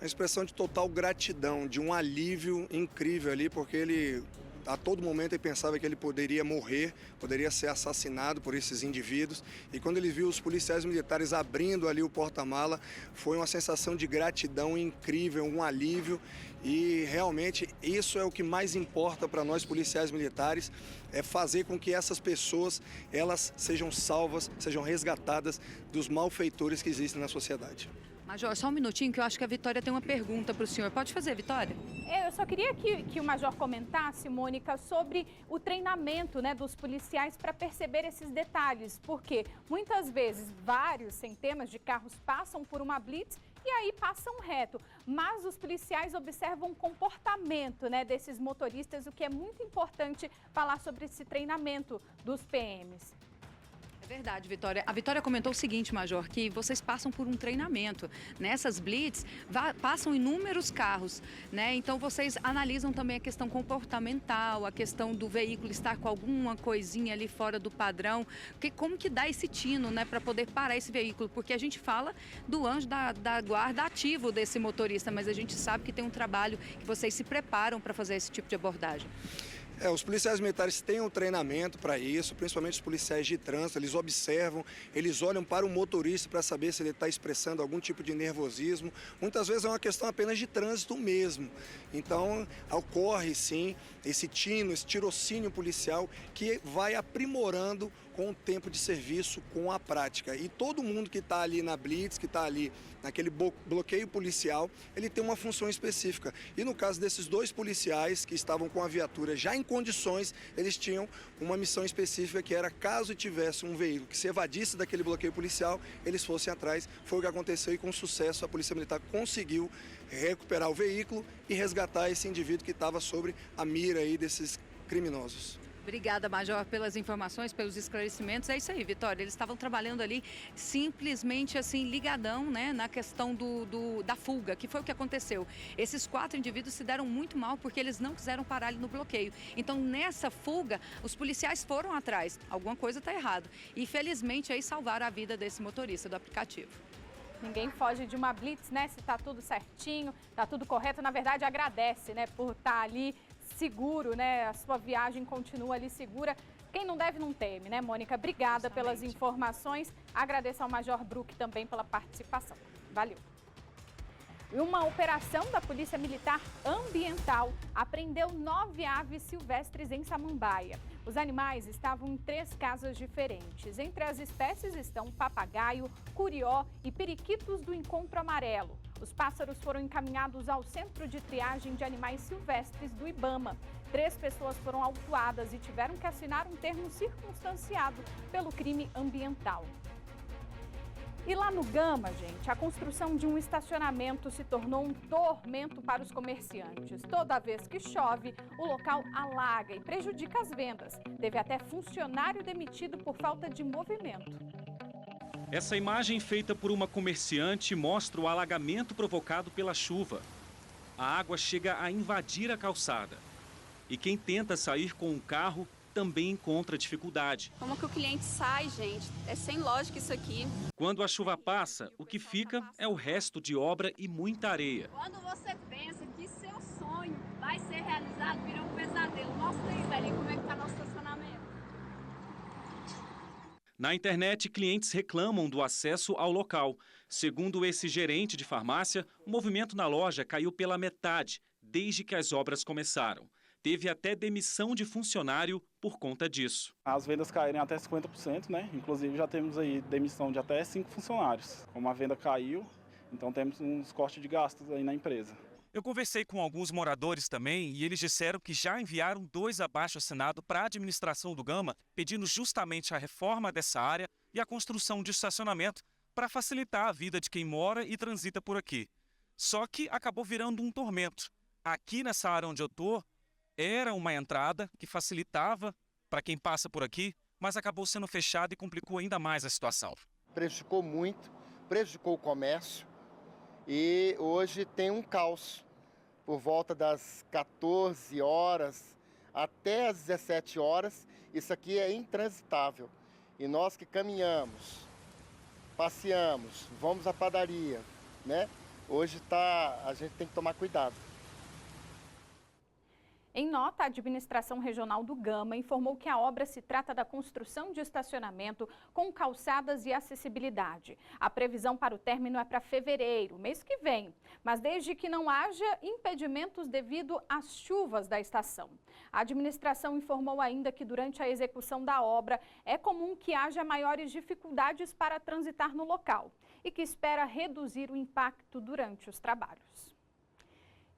A expressão de total gratidão, de um alívio incrível ali, porque ele, a todo momento, ele pensava que ele poderia morrer, poderia ser assassinado por esses indivíduos. E quando ele viu os policiais militares abrindo ali o porta-mala, foi uma sensação de gratidão incrível, um alívio. E realmente isso é o que mais importa para nós policiais militares, é fazer com que essas pessoas elas sejam salvas, sejam resgatadas dos malfeitores que existem na sociedade. Major, só um minutinho que eu acho que a Vitória tem uma pergunta para o senhor. Pode fazer, Vitória? Eu só queria que o Major comentasse, Mônica, sobre o treinamento, né, dos policiais para perceber esses detalhes. Porque muitas vezes vários centenas de carros passam por uma blitz e aí passam reto. Mas os policiais observam o comportamento, né, desses motoristas, o que é muito importante falar sobre esse treinamento dos PMs. Verdade, Vitória. A Vitória comentou o seguinte, Major, que vocês passam por um treinamento. Nessas blitz, passam inúmeros carros, né? Então, vocês analisam também a questão comportamental, a questão do veículo estar com alguma coisinha ali fora do padrão. Como que dá esse tino, né, para poder parar esse veículo? Porque a gente fala do anjo da guarda ativo desse motorista, mas a gente sabe que tem um trabalho que vocês se preparam para fazer esse tipo de abordagem. Os policiais militares têm um treinamento para isso, principalmente os policiais de trânsito, eles observam, eles olham para o motorista para saber se ele está expressando algum tipo de nervosismo. Muitas vezes é uma questão apenas de trânsito mesmo. Então, ocorre sim esse tino, esse tirocínio policial que vai aprimorando com o tempo de serviço, com a prática. E todo mundo que está ali na blitz, que está ali naquele bloqueio policial, ele tem uma função específica. E no caso desses 2 policiais que estavam com a viatura já em condições, eles tinham uma missão específica que era, caso tivesse um veículo que se evadisse daquele bloqueio policial, eles fossem atrás. Foi o que aconteceu e com sucesso a Polícia Militar conseguiu recuperar o veículo e resgatar esse indivíduo que estava sobre a mira aí desses criminosos. Obrigada, Major, pelas informações, pelos esclarecimentos. É isso aí, Vitória. Eles estavam trabalhando ali simplesmente assim, ligadão, né, na questão da fuga, que foi o que aconteceu. Esses 4 indivíduos se deram muito mal porque eles não quiseram parar ali no bloqueio. Então, nessa fuga, os policiais foram atrás. Alguma coisa está errada. E, felizmente, aí salvaram a vida desse motorista do aplicativo. Ninguém foge de uma blitz, né? Se tá tudo certinho, tá tudo correto. Na verdade, agradece, né, por estar ali seguro, né? A sua viagem continua ali segura. Quem não deve não teme, né, Mônica? Obrigada pelas informações. Agradeço ao Major Bruck também pela participação. Valeu. Uma operação da Polícia Militar Ambiental apreendeu 9 aves silvestres em Samambaia. Os animais estavam em 3 casas diferentes. Entre as espécies estão papagaio, curió e periquitos do encontro amarelo. Os pássaros foram encaminhados ao Centro de Triagem de Animais Silvestres do IBAMA. 3 pessoas foram autuadas e tiveram que assinar um termo circunstanciado pelo crime ambiental. E lá no Gama, gente, a construção de um estacionamento se tornou um tormento para os comerciantes. Toda vez que chove, o local alaga e prejudica as vendas. Teve até funcionário demitido por falta de movimento. Essa imagem feita por uma comerciante mostra o alagamento provocado pela chuva. A água chega a invadir a calçada. E quem tenta sair com o carro também encontra dificuldade. Como que o cliente sai, gente? É sem lógica isso aqui. Quando a chuva passa, o que fica é o resto de obra e muita areia. Quando você pensa que seu sonho vai ser realizado, vira um pesadelo. Mostra aí, velho, como é que tá nosso estacionamento. Na internet, clientes reclamam do acesso ao local. Segundo esse gerente de farmácia, o movimento na loja caiu pela metade desde que as obras começaram. Teve até demissão de funcionário por conta disso. As vendas caíram até 50%, né? Inclusive já temos aí demissão de até 5 funcionários. Como a venda caiu, então temos uns cortes de gastos aí na empresa. Eu conversei com alguns moradores também e eles disseram que já enviaram 2 abaixo-assinados para a administração do Gama, pedindo justamente a reforma dessa área e a construção de estacionamento para facilitar a vida de quem mora e transita por aqui. Só que acabou virando um tormento. Aqui nessa área onde eu estou, era uma entrada que facilitava para quem passa por aqui, mas acabou sendo fechada e complicou ainda mais a situação. Prejudicou muito, prejudicou o comércio e hoje tem um caos. Por volta das 14 horas até as 17 horas, isso aqui é intransitável. E nós que caminhamos, passeamos, vamos à padaria, né? Hoje a gente tem que tomar cuidado. Em nota, a Administração Regional do Gama informou que a obra se trata da construção de estacionamento com calçadas e acessibilidade. A previsão para o término é para fevereiro, mês que vem, mas desde que não haja impedimentos devido às chuvas da estação. A administração informou ainda que durante a execução da obra é comum que haja maiores dificuldades para transitar no local e que espera reduzir o impacto durante os trabalhos.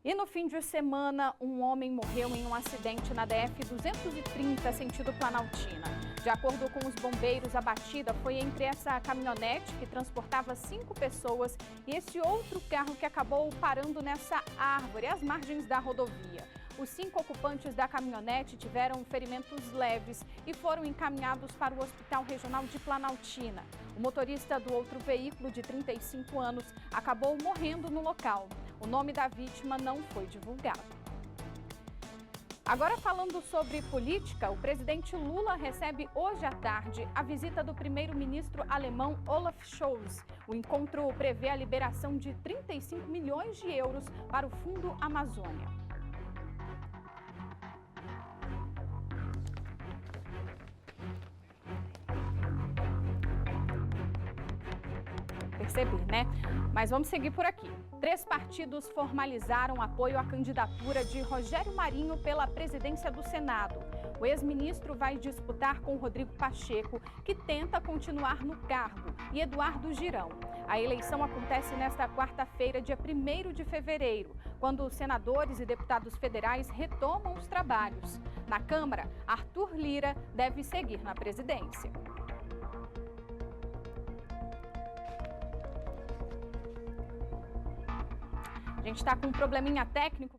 E no fim de semana, um homem morreu em um acidente na DF-230, sentido Planaltina. De acordo com os bombeiros, a batida foi entre essa caminhonete que transportava 5 pessoas e esse outro carro que acabou parando nessa árvore, às margens da rodovia. Os 5 ocupantes da caminhonete tiveram ferimentos leves e foram encaminhados para o Hospital Regional de Planaltina. O motorista do outro veículo, de 35 anos, acabou morrendo no local. O nome da vítima não foi divulgado. Agora, falando sobre política, o presidente Lula recebe hoje à tarde a visita do primeiro-ministro alemão Olaf Scholz. O encontro prevê a liberação de 35 milhões de euros para o Fundo Amazônia. Percebi, né? Mas vamos seguir por aqui. 3 partidos formalizaram apoio à candidatura de Rogério Marinho pela presidência do Senado. O ex-ministro vai disputar com Rodrigo Pacheco, que tenta continuar no cargo, e Eduardo Girão. A eleição acontece nesta quarta-feira, dia 1º de fevereiro, quando os senadores e deputados federais retomam os trabalhos. Na Câmara, Arthur Lira deve seguir na presidência. A gente está com um probleminha técnico.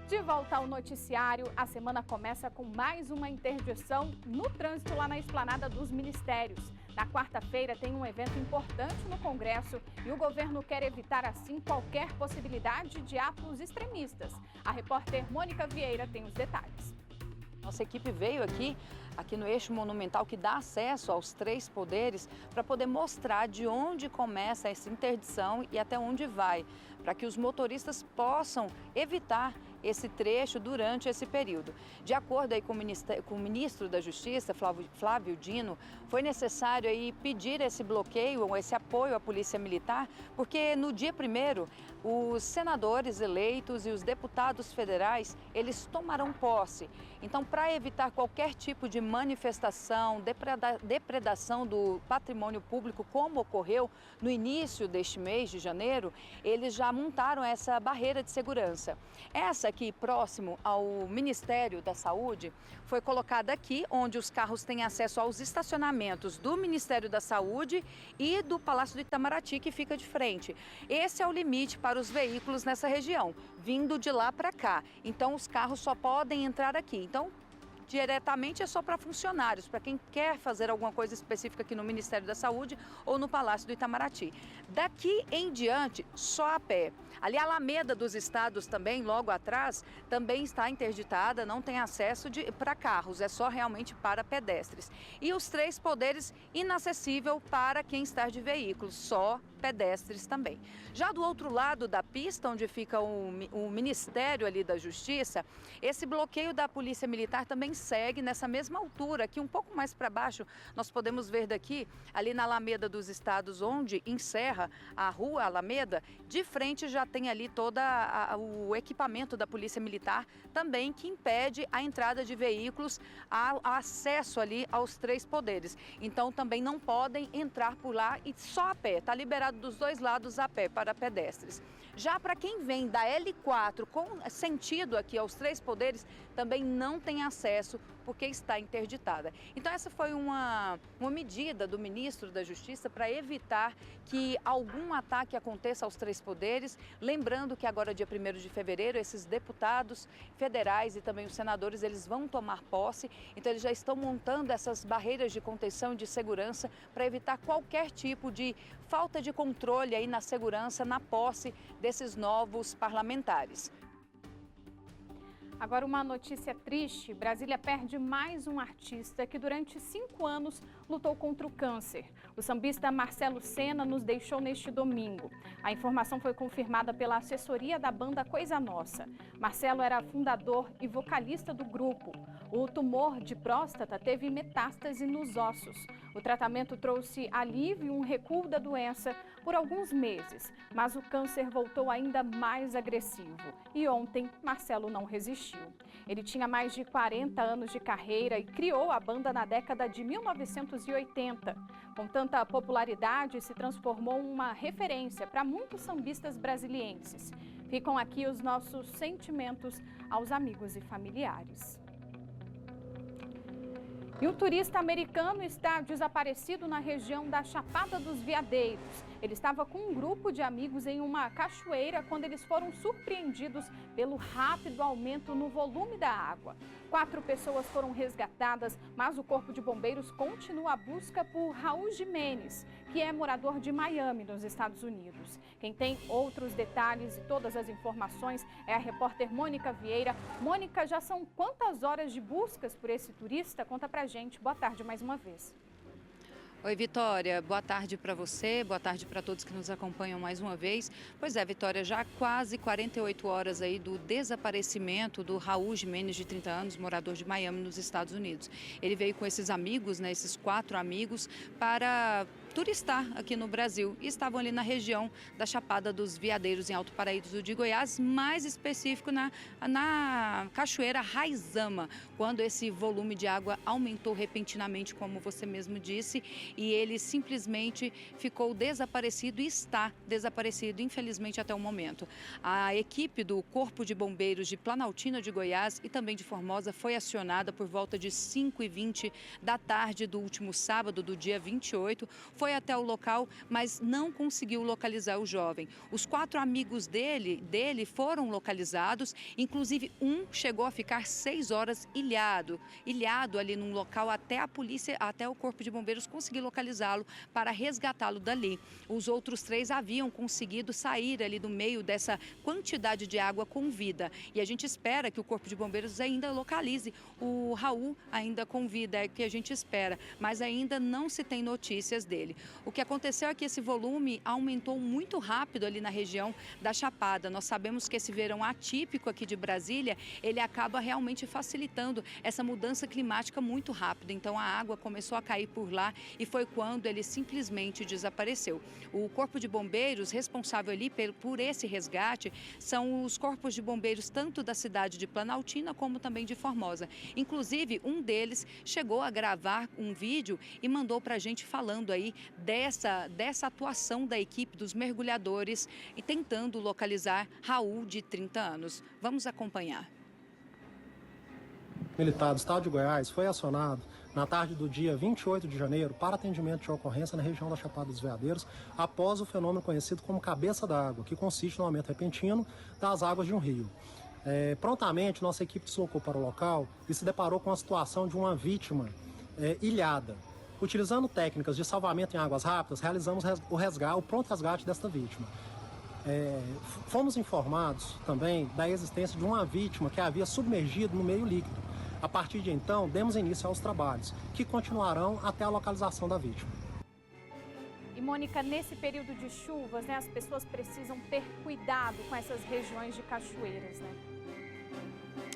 De volta ao noticiário, a semana começa com mais uma interdição no trânsito lá na Esplanada dos Ministérios. Na quarta-feira tem um evento importante no Congresso e o governo quer evitar assim qualquer possibilidade de atos extremistas. A repórter Mônica Vieira tem os detalhes. Nossa equipe veio aqui no eixo monumental que dá acesso aos 3 poderes para poder mostrar de onde começa essa interdição e até onde vai, para que os motoristas possam evitar esse trecho durante esse período. De acordo aí com o ministro da Justiça, Flávio Dino, foi necessário aí pedir esse bloqueio, esse apoio à Polícia Militar, porque no dia 1º, os senadores eleitos e os deputados federais, eles tomarão posse. Então, para evitar qualquer tipo de manifestação, depredação do patrimônio público, como ocorreu no início deste mês de janeiro, eles já montaram essa barreira de segurança. Essa aqui, próximo ao Ministério da Saúde, foi colocada aqui, onde os carros têm acesso aos estacionamentos do Ministério da Saúde e do Palácio do Itamaraty, que fica de frente. Esse é o limite para os veículos nessa região, vindo de lá para cá. Então, os carros só podem entrar aqui. Então, diretamente é só para funcionários, para quem quer fazer alguma coisa específica aqui no Ministério da Saúde ou no Palácio do Itamaraty. Daqui em diante, só a pé. Ali a Alameda dos Estados também, logo atrás, também está interditada, não tem acesso para carros, é só realmente para pedestres. E os 3 poderes, inacessível para quem está de veículos, só pedestres também. Já do outro lado da pista, onde fica o Ministério ali da Justiça, esse bloqueio da Polícia Militar também segue nessa mesma altura, aqui um pouco mais para baixo, nós podemos ver daqui, ali na Alameda dos Estados, onde encerra a rua Alameda, de frente já tem ali todo o equipamento da Polícia Militar, também que impede a entrada de veículos, acesso ali aos 3 poderes. Então também não podem entrar por lá e só a pé, está liberado dos 2 lados a pé para pedestres. Já para quem vem da L4 com sentido aqui aos 3 poderes, também não tem acesso porque está interditada. Então essa foi uma medida do ministro da Justiça para evitar que algum ataque aconteça aos 3 poderes. Lembrando que agora, dia 1º de fevereiro, esses deputados federais e também os senadores, eles vão tomar posse. Então eles já estão montando essas barreiras de contenção e de segurança para evitar qualquer tipo de falta de controle aí na segurança, na posse desses novos parlamentares. Agora, uma notícia triste: Brasília perde mais um artista que durante 5 anos lutou contra o câncer. O sambista Marcelo Sena nos deixou neste domingo. A informação foi confirmada pela assessoria da banda Coisa Nossa. Marcelo era fundador e vocalista do grupo. O tumor de próstata teve metástase nos ossos. O tratamento trouxe alívio e um recuo da doença por alguns meses, mas o câncer voltou ainda mais agressivo. E ontem, Marcelo não resistiu. Ele tinha mais de 40 anos de carreira e criou a banda na década de 1980. Com tanta popularidade, se transformou em uma referência para muitos sambistas brasilienses. Ficam aqui os nossos sentimentos aos amigos e familiares. E o turista americano está desaparecido na região da Chapada dos Veadeiros. Ele estava com um grupo de amigos em uma cachoeira quando eles foram surpreendidos pelo rápido aumento no volume da água. 4 pessoas foram resgatadas, mas o Corpo de Bombeiros continua a busca por Raul Jimenez, que é morador de Miami, nos Estados Unidos. Quem tem outros detalhes e todas as informações é a repórter Mônica Vieira. Mônica, já são quantas horas de buscas por esse turista? Conta pra gente. Boa tarde mais uma vez. Oi, Vitória. Boa tarde para você, boa tarde para todos que nos acompanham mais uma vez. Pois é, Vitória, já quase 48 horas aí do desaparecimento do Raul Jimenez, de 30 anos, morador de Miami, nos Estados Unidos. Ele veio com esses amigos, né, esses 4 amigos, para turistar aqui no Brasil e estavam ali na região da Chapada dos Veadeiros, em Alto Paraíso de Goiás, mais específico na Cachoeira Raizama, quando esse volume de água aumentou repentinamente, como você mesmo disse, e ele simplesmente ficou desaparecido e está desaparecido, infelizmente, até o momento. A equipe do Corpo de Bombeiros de Planaltina de Goiás e também de Formosa foi acionada por volta de 5h20 da tarde do último sábado, do dia 28, foi até o local, mas não conseguiu localizar o jovem. Os 4 amigos dele foram localizados, inclusive um chegou a ficar 6 horas ilhado ali num local até a polícia, até o Corpo de Bombeiros conseguir localizá-lo para resgatá-lo dali. Os outros 3 haviam conseguido sair ali do meio dessa quantidade de água com vida. E a gente espera que o Corpo de Bombeiros ainda localize o Raul ainda com vida, é o que a gente espera, mas ainda não se tem notícias dele. O que aconteceu é que esse volume aumentou muito rápido ali na região da Chapada. Nós sabemos que esse verão atípico aqui de Brasília, ele acaba realmente facilitando essa mudança climática muito rápido. Então a água começou a cair por lá e foi quando ele simplesmente desapareceu. O Corpo de Bombeiros responsável ali por esse resgate são os corpos de bombeiros tanto da cidade de Planaltina como também de Formosa. Inclusive, um deles chegou a gravar um vídeo e mandou para a gente falando aí dessa atuação da equipe dos mergulhadores e tentando localizar Raul, de 30 anos. Vamos acompanhar. O militar do estado de Goiás foi acionado na tarde do dia 28 de janeiro para atendimento de ocorrência na região da Chapada dos Veadeiros após o fenômeno conhecido como cabeça d'água, que consiste no aumento repentino das águas de um rio. Prontamente, nossa equipe deslocou para o local e se deparou com a situação de uma vítima ilhada. Utilizando técnicas de salvamento em águas rápidas, realizamos o pronto resgate desta vítima. Fomos informados também da existência de uma vítima que havia submergido no meio líquido. A partir de então, demos início aos trabalhos, que continuarão até a localização da vítima. E, Mônica, nesse período de chuvas, né, as pessoas precisam ter cuidado com essas regiões de cachoeiras, né?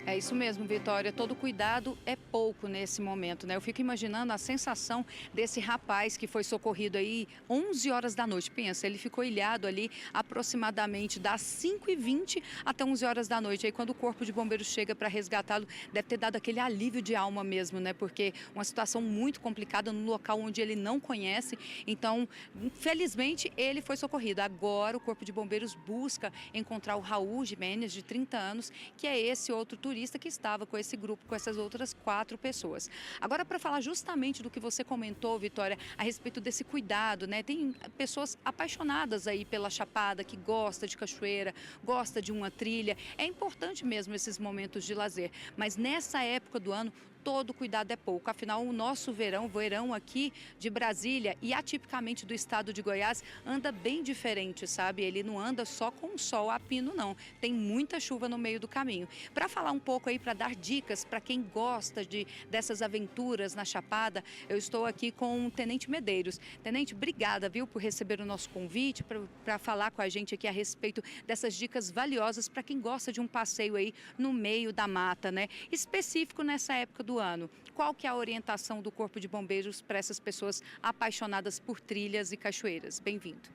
É isso mesmo, Vitória. Todo cuidado é pouco nesse momento, né? Eu fico imaginando a sensação desse rapaz que foi socorrido aí 11 horas da noite. Pensa, ele ficou ilhado ali aproximadamente das 5h20 até 11 horas da noite. Aí quando o Corpo de Bombeiros chega para resgatá-lo, deve ter dado aquele alívio de alma mesmo, né? Porque uma situação muito complicada num local onde ele não conhece. Então, felizmente, ele foi socorrido. Agora o Corpo de Bombeiros busca encontrar o Raul Jimenez, de 30 anos, que é esse outro turista que estava com esse grupo, com essas outras 4 pessoas. Agora, para falar justamente do que você comentou, Vitória, a respeito desse cuidado, né? Tem pessoas apaixonadas aí pela Chapada, que gosta de cachoeira, gosta de uma trilha. É importante mesmo esses momentos de lazer, mas nessa época do ano, todo cuidado é pouco. Afinal, o nosso verão aqui de Brasília e atipicamente do estado de Goiás anda bem diferente, sabe? Ele não anda só com sol a pino, não. Tem muita chuva no meio do caminho. Para falar um pouco aí, para dar dicas para quem gosta dessas aventuras na Chapada, eu estou aqui com o Tenente Medeiros. Tenente, obrigada, viu, por receber o nosso convite, para falar com a gente aqui a respeito dessas dicas valiosas para quem gosta de um passeio aí no meio da mata, né? Específico nessa época do ano. Qual que é a orientação do Corpo de Bombeiros para essas pessoas apaixonadas por trilhas e cachoeiras? Bem-vindo.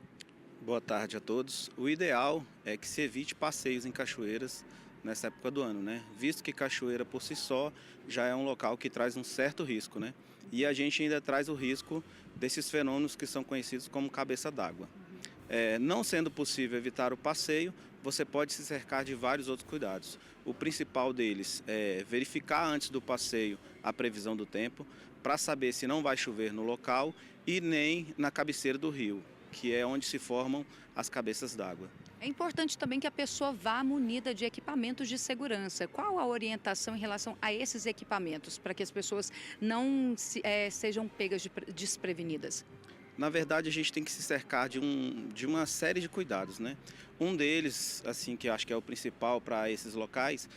Boa tarde a todos. O ideal é que se evite passeios em cachoeiras nessa época do ano, né? Visto que cachoeira por si só já é um local que traz um certo risco, né? E a gente ainda traz o risco desses fenômenos que são conhecidos como cabeça d'água. Não sendo possível evitar o passeio, você pode se cercar de vários outros cuidados. O principal deles é verificar antes do passeio a previsão do tempo, para saber se não vai chover no local e nem na cabeceira do rio. que é onde se formam as cabeças d'água. É importante também que a pessoa vá munida de equipamentos de segurança. Qual a orientação em relação a esses equipamentos, para que as pessoas não sejam pegas desprevenidas? Na verdade, a gente tem que se cercar de uma série de cuidados, né? Um deles, assim, que eu acho que é o principal para esses locais,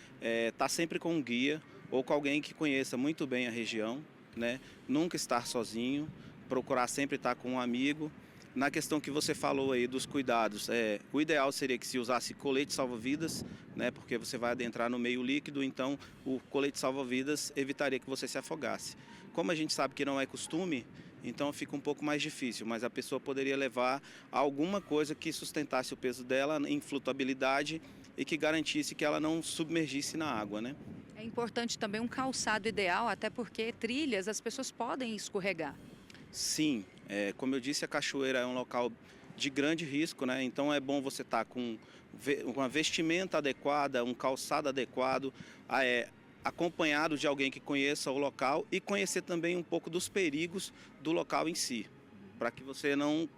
tá sempre com um guia ou com alguém que conheça muito bem a região, né? Nunca estar sozinho, procurar sempre estar com um amigo. Na questão que você falou aí dos cuidados, o ideal seria que se usasse colete salva-vidas, né? Porque você vai adentrar no meio líquido, então o colete salva-vidas evitaria que você se afogasse. Como a gente sabe que não é costume, então fica um pouco mais difícil, mas a pessoa poderia levar alguma coisa que sustentasse o peso dela em flutuabilidade e que garantisse que ela não submergisse na água, né? É importante também um calçado ideal, até porque trilhas as pessoas podem escorregar. Sim, como eu disse, a cachoeira é um local de grande risco, né? Então é bom você estar com uma vestimenta adequada, um calçado adequado, acompanhado de alguém que conheça o local e conhecer também um pouco dos perigos do local em si, para que você não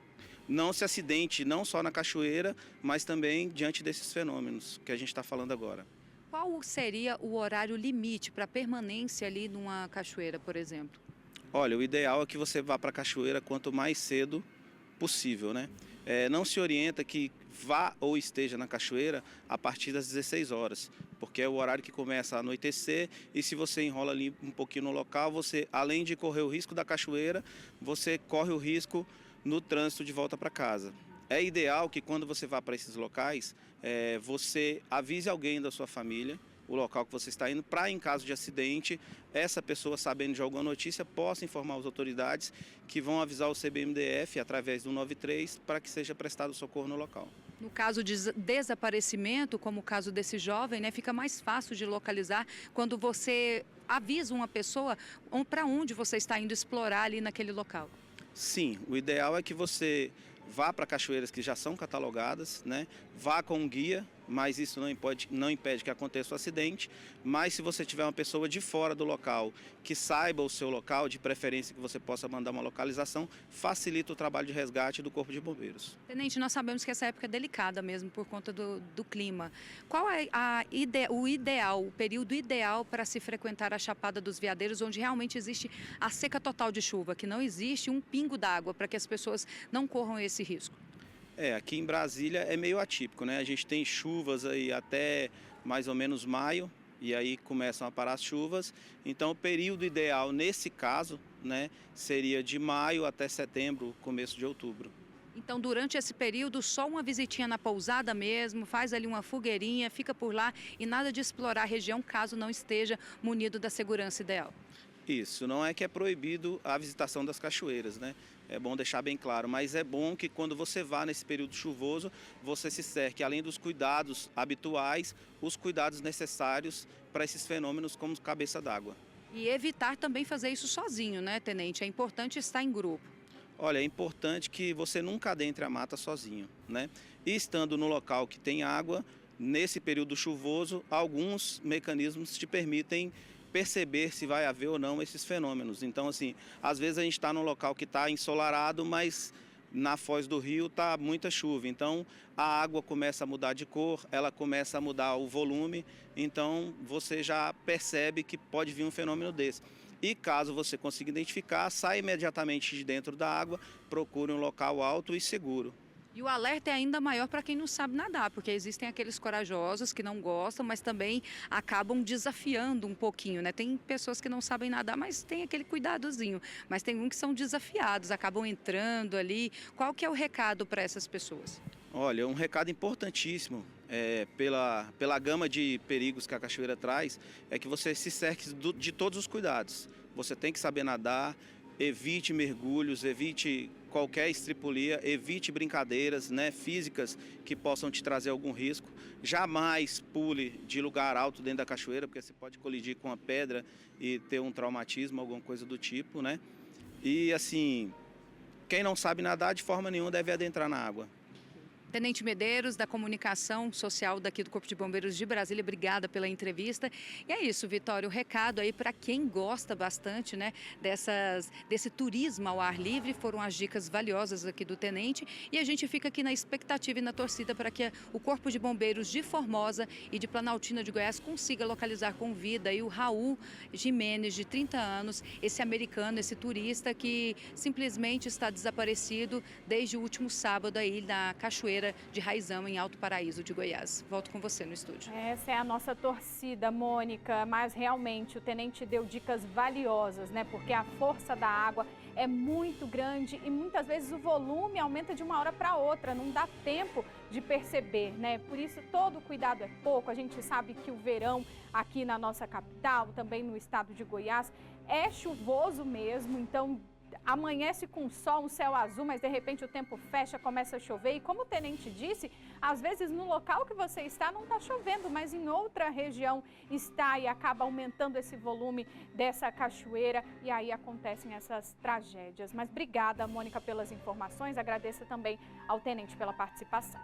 se acidente, não só na cachoeira, mas também diante desses fenômenos que a gente está falando agora. Qual seria o horário limite para permanência ali numa cachoeira, por exemplo? Olha, o ideal é que você vá para a cachoeira quanto mais cedo possível, né? Não se orienta que vá ou esteja na cachoeira a partir das 16 horas, porque é o horário que começa a anoitecer e se você enrola ali um pouquinho no local, você, além de correr o risco da cachoeira, você corre o risco no trânsito de volta para casa. É ideal que quando você vá para esses locais, você avise alguém da sua família, o local que você está indo, para em caso de acidente, essa pessoa, sabendo de alguma notícia, possa informar as autoridades que vão avisar o CBMDF através do 93 para que seja prestado socorro no local. No caso de desaparecimento, como o caso desse jovem, né, fica mais fácil de localizar quando você avisa uma pessoa para onde você está indo explorar ali naquele local. Sim, o ideal é que você vá para cachoeiras que já são catalogadas, né? Vá com um guia, mas isso não impede que aconteça o acidente. Mas se você tiver uma pessoa de fora do local que saiba o seu local, de preferência que você possa mandar uma localização, facilita o trabalho de resgate do Corpo de Bombeiros. Tenente, nós sabemos que essa época é delicada mesmo por conta do clima. Qual é o período ideal para se frequentar a Chapada dos Veadeiros, onde realmente existe a seca total de chuva, que não existe um pingo d'água para que as pessoas não corram esse risco? Aqui em Brasília é meio atípico, né? A gente tem chuvas aí até mais ou menos maio, e aí começam a parar as chuvas. Então o período ideal nesse caso, né, seria de maio até setembro, começo de outubro. Então, durante esse período, só uma visitinha na pousada mesmo, faz ali uma fogueirinha, fica por lá e nada de explorar a região caso não esteja munido da segurança ideal. Isso, não é que é proibido a visitação das cachoeiras, né? É bom deixar bem claro, mas é bom que quando você vá nesse período chuvoso, você se cerque, além dos cuidados habituais, os cuidados necessários para esses fenômenos como cabeça d'água. E evitar também fazer isso sozinho, né, Tenente? É importante estar em grupo. Olha, é importante que você nunca adentre a mata sozinho, né? E estando no local que tem água, nesse período chuvoso, alguns mecanismos te permitem perceber se vai haver ou não esses fenômenos. Então, assim, às vezes a gente está num local que está ensolarado, mas na foz do rio está muita chuva. Então, a água começa a mudar de cor, ela começa a mudar o volume, então você já percebe que pode vir um fenômeno desse. E caso você consiga identificar, sai imediatamente de dentro da água, procure um local alto e seguro. E o alerta é ainda maior para quem não sabe nadar, porque existem aqueles corajosos que não gostam, mas também acabam desafiando um pouquinho, né? Tem pessoas que não sabem nadar, mas tem aquele cuidadozinho. Mas tem uns que são desafiados, acabam entrando ali. Qual que é o recado para essas pessoas? Olha, um recado importantíssimo, pela gama de perigos que a cachoeira traz, é que você se cerque de todos os cuidados. Você tem que saber nadar, evite mergulhos, evite qualquer estripulia, evite brincadeiras, né, físicas que possam te trazer algum risco. Jamais pule de lugar alto dentro da cachoeira, porque você pode colidir com uma pedra e ter um traumatismo, alguma coisa do tipo, né? E assim, quem não sabe nadar de forma nenhuma deve adentrar na água. Tenente Medeiros, da Comunicação Social daqui do Corpo de Bombeiros de Brasília, obrigada pela entrevista. E é isso, Vitória, o recado aí para quem gosta bastante, né, desse turismo ao ar livre, foram as dicas valiosas aqui do Tenente. E a gente fica aqui na expectativa e na torcida para que o Corpo de Bombeiros de Formosa e de Planaltina de Goiás consiga localizar com vida aí o Raul Jimenez, de 30 anos, esse americano, esse turista que simplesmente está desaparecido desde o último sábado aí na Cachoeira de Raizão, em Alto Paraíso de Goiás. Volto com você no estúdio. Essa é a nossa torcida, Mônica, mas realmente o tenente deu dicas valiosas, né? Porque a força da água é muito grande e muitas vezes o volume aumenta de uma hora para outra, não dá tempo de perceber, né? Por isso todo cuidado é pouco. A gente sabe que o verão aqui na nossa capital, também no estado de Goiás, é chuvoso mesmo, então amanhece com sol, um céu azul, mas de repente o tempo fecha, começa a chover. E como o tenente disse, às vezes no local que você está não está chovendo, mas em outra região está e acaba aumentando esse volume dessa cachoeira e aí acontecem essas tragédias. Mas obrigada, Mônica, pelas informações. Agradeço também ao tenente pela participação.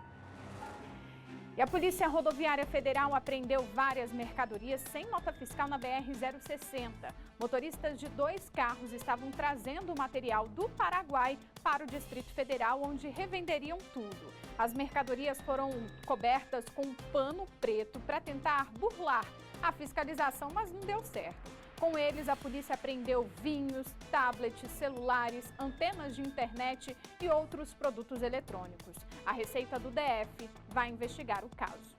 E a Polícia Rodoviária Federal apreendeu várias mercadorias sem nota fiscal na BR-060. Motoristas de 2 carros estavam trazendo o material do Paraguai para o Distrito Federal, onde revenderiam tudo. As mercadorias foram cobertas com pano preto para tentar burlar a fiscalização, mas não deu certo. Com eles, a polícia apreendeu vinhos, tablets, celulares, antenas de internet e outros produtos eletrônicos. A Receita do DF vai investigar o caso.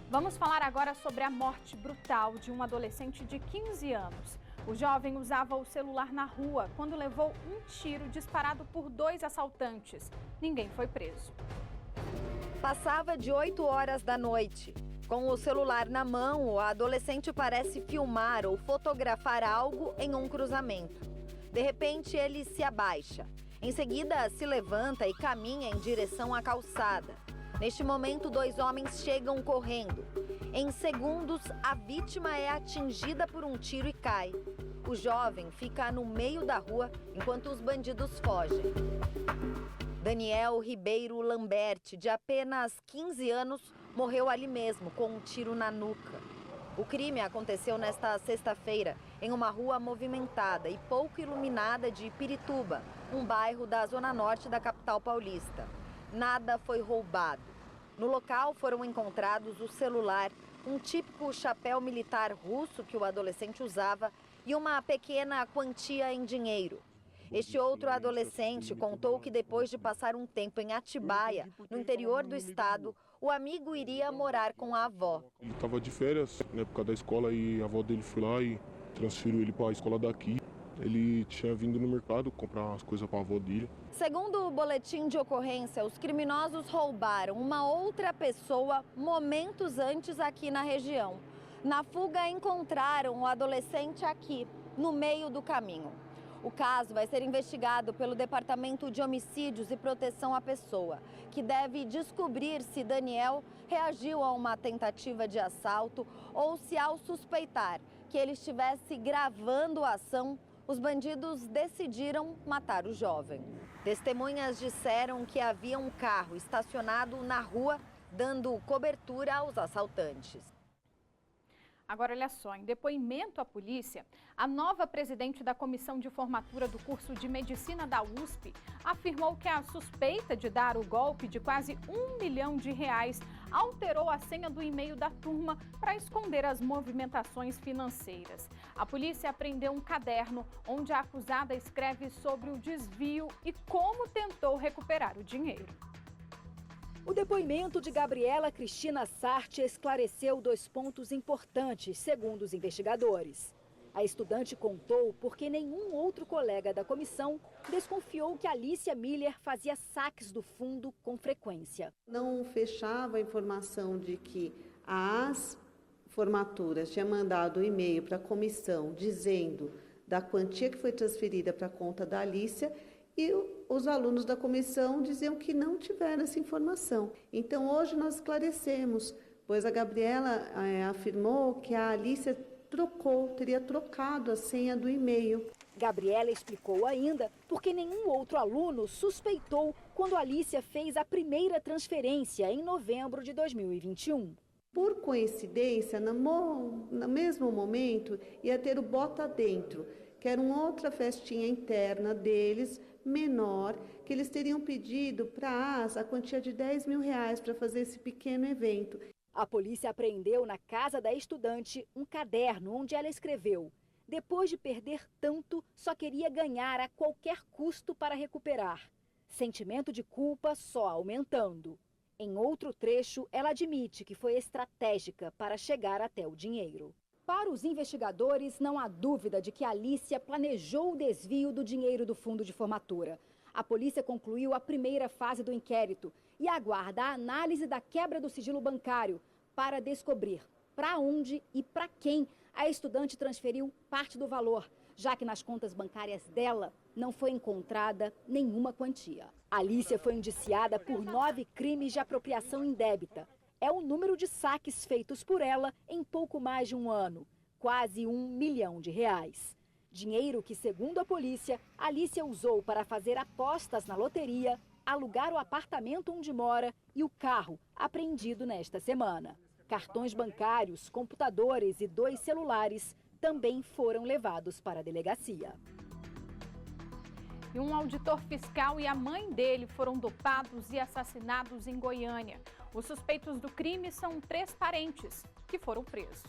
Vamos falar agora sobre a morte brutal de um adolescente de 15 anos. O jovem usava o celular na rua quando levou um tiro disparado por 2 assaltantes. Ninguém foi preso. Passava de 8 horas da noite. Com o celular na mão, o adolescente parece filmar ou fotografar algo em um cruzamento. De repente, ele se abaixa. Em seguida, se levanta e caminha em direção à calçada. Neste momento, 2 homens chegam correndo. Em segundos, a vítima é atingida por um tiro e cai. O jovem fica no meio da rua enquanto os bandidos fogem. Daniel Ribeiro Lambert, de apenas 15 anos, morreu ali mesmo, com um tiro na nuca. O crime aconteceu nesta sexta-feira, em uma rua movimentada e pouco iluminada de Pirituba, um bairro da zona norte da capital paulista. Nada foi roubado. No local foram encontrados o celular, um típico chapéu militar russo que o adolescente usava e uma pequena quantia em dinheiro. Este outro adolescente contou que depois de passar um tempo em Atibaia, no interior do estado, o amigo iria morar com a avó. Ele estava de férias na época da escola e a avó dele foi lá e transferiu ele para a escola daqui. Ele tinha vindo no mercado comprar umas coisas para a avó dele. Segundo o boletim de ocorrência, os criminosos roubaram uma outra pessoa momentos antes aqui na região. Na fuga, encontraram o adolescente aqui, no meio do caminho. O caso vai ser investigado pelo Departamento de Homicídios e Proteção à Pessoa, que deve descobrir se Daniel reagiu a uma tentativa de assalto ou se, ao suspeitar que ele estivesse gravando a ação, os bandidos decidiram matar o jovem. Testemunhas disseram que havia um carro estacionado na rua, dando cobertura aos assaltantes. Agora, olha só, em depoimento à polícia, a nova presidente da comissão de formatura do curso de medicina da USP afirmou que a suspeita de dar o golpe de quase R$1 milhão alterou a senha do e-mail da turma para esconder as movimentações financeiras. A polícia apreendeu um caderno onde a acusada escreve sobre o desvio e como tentou recuperar o dinheiro. O depoimento de Gabriela Cristina Sarti esclareceu 2 pontos importantes, segundo os investigadores. A estudante contou porque nenhum outro colega da comissão desconfiou que Alicia Miller fazia saques do fundo com frequência. Não fechava a informação de que as formaturas tinham mandado um e-mail para a comissão dizendo da quantia que foi transferida para a conta da Alicia, e os alunos da comissão diziam que não tiveram essa informação. Então, hoje nós esclarecemos, pois a Gabriela afirmou que a Alicia teria trocado a senha do e-mail. Gabriela explicou ainda porque nenhum outro aluno suspeitou quando Alícia fez a primeira transferência em novembro de 2021. Por coincidência, no mesmo momento, ia ter o Bota Dentro, que era uma outra festinha interna deles, menor, que eles teriam pedido para a AS a quantia de R$10 mil para fazer esse pequeno evento. A polícia apreendeu na casa da estudante um caderno onde ela escreveu: depois de perder tanto, só queria ganhar a qualquer custo para recuperar. Sentimento de culpa só aumentando. Em outro trecho, ela admite que foi estratégica para chegar até o dinheiro. Para os investigadores, não há dúvida de que Alícia planejou o desvio do dinheiro do fundo de formatura. A polícia concluiu a primeira fase do inquérito e aguarda a análise da quebra do sigilo bancário para descobrir para onde e para quem a estudante transferiu parte do valor, já que nas contas bancárias dela não foi encontrada nenhuma quantia. Alícia foi indiciada por 9 crimes de apropriação indébita. É o número de saques feitos por ela em pouco mais de um ano, quase R$1 milhão. Dinheiro que, segundo a polícia, Alícia usou para fazer apostas na loteria, alugar o apartamento onde mora e o carro apreendido nesta semana. Cartões bancários, computadores e 2 celulares também foram levados para a delegacia. E um auditor fiscal e a mãe dele foram dopados e assassinados em Goiânia. Os suspeitos do crime são 3 parentes que foram presos.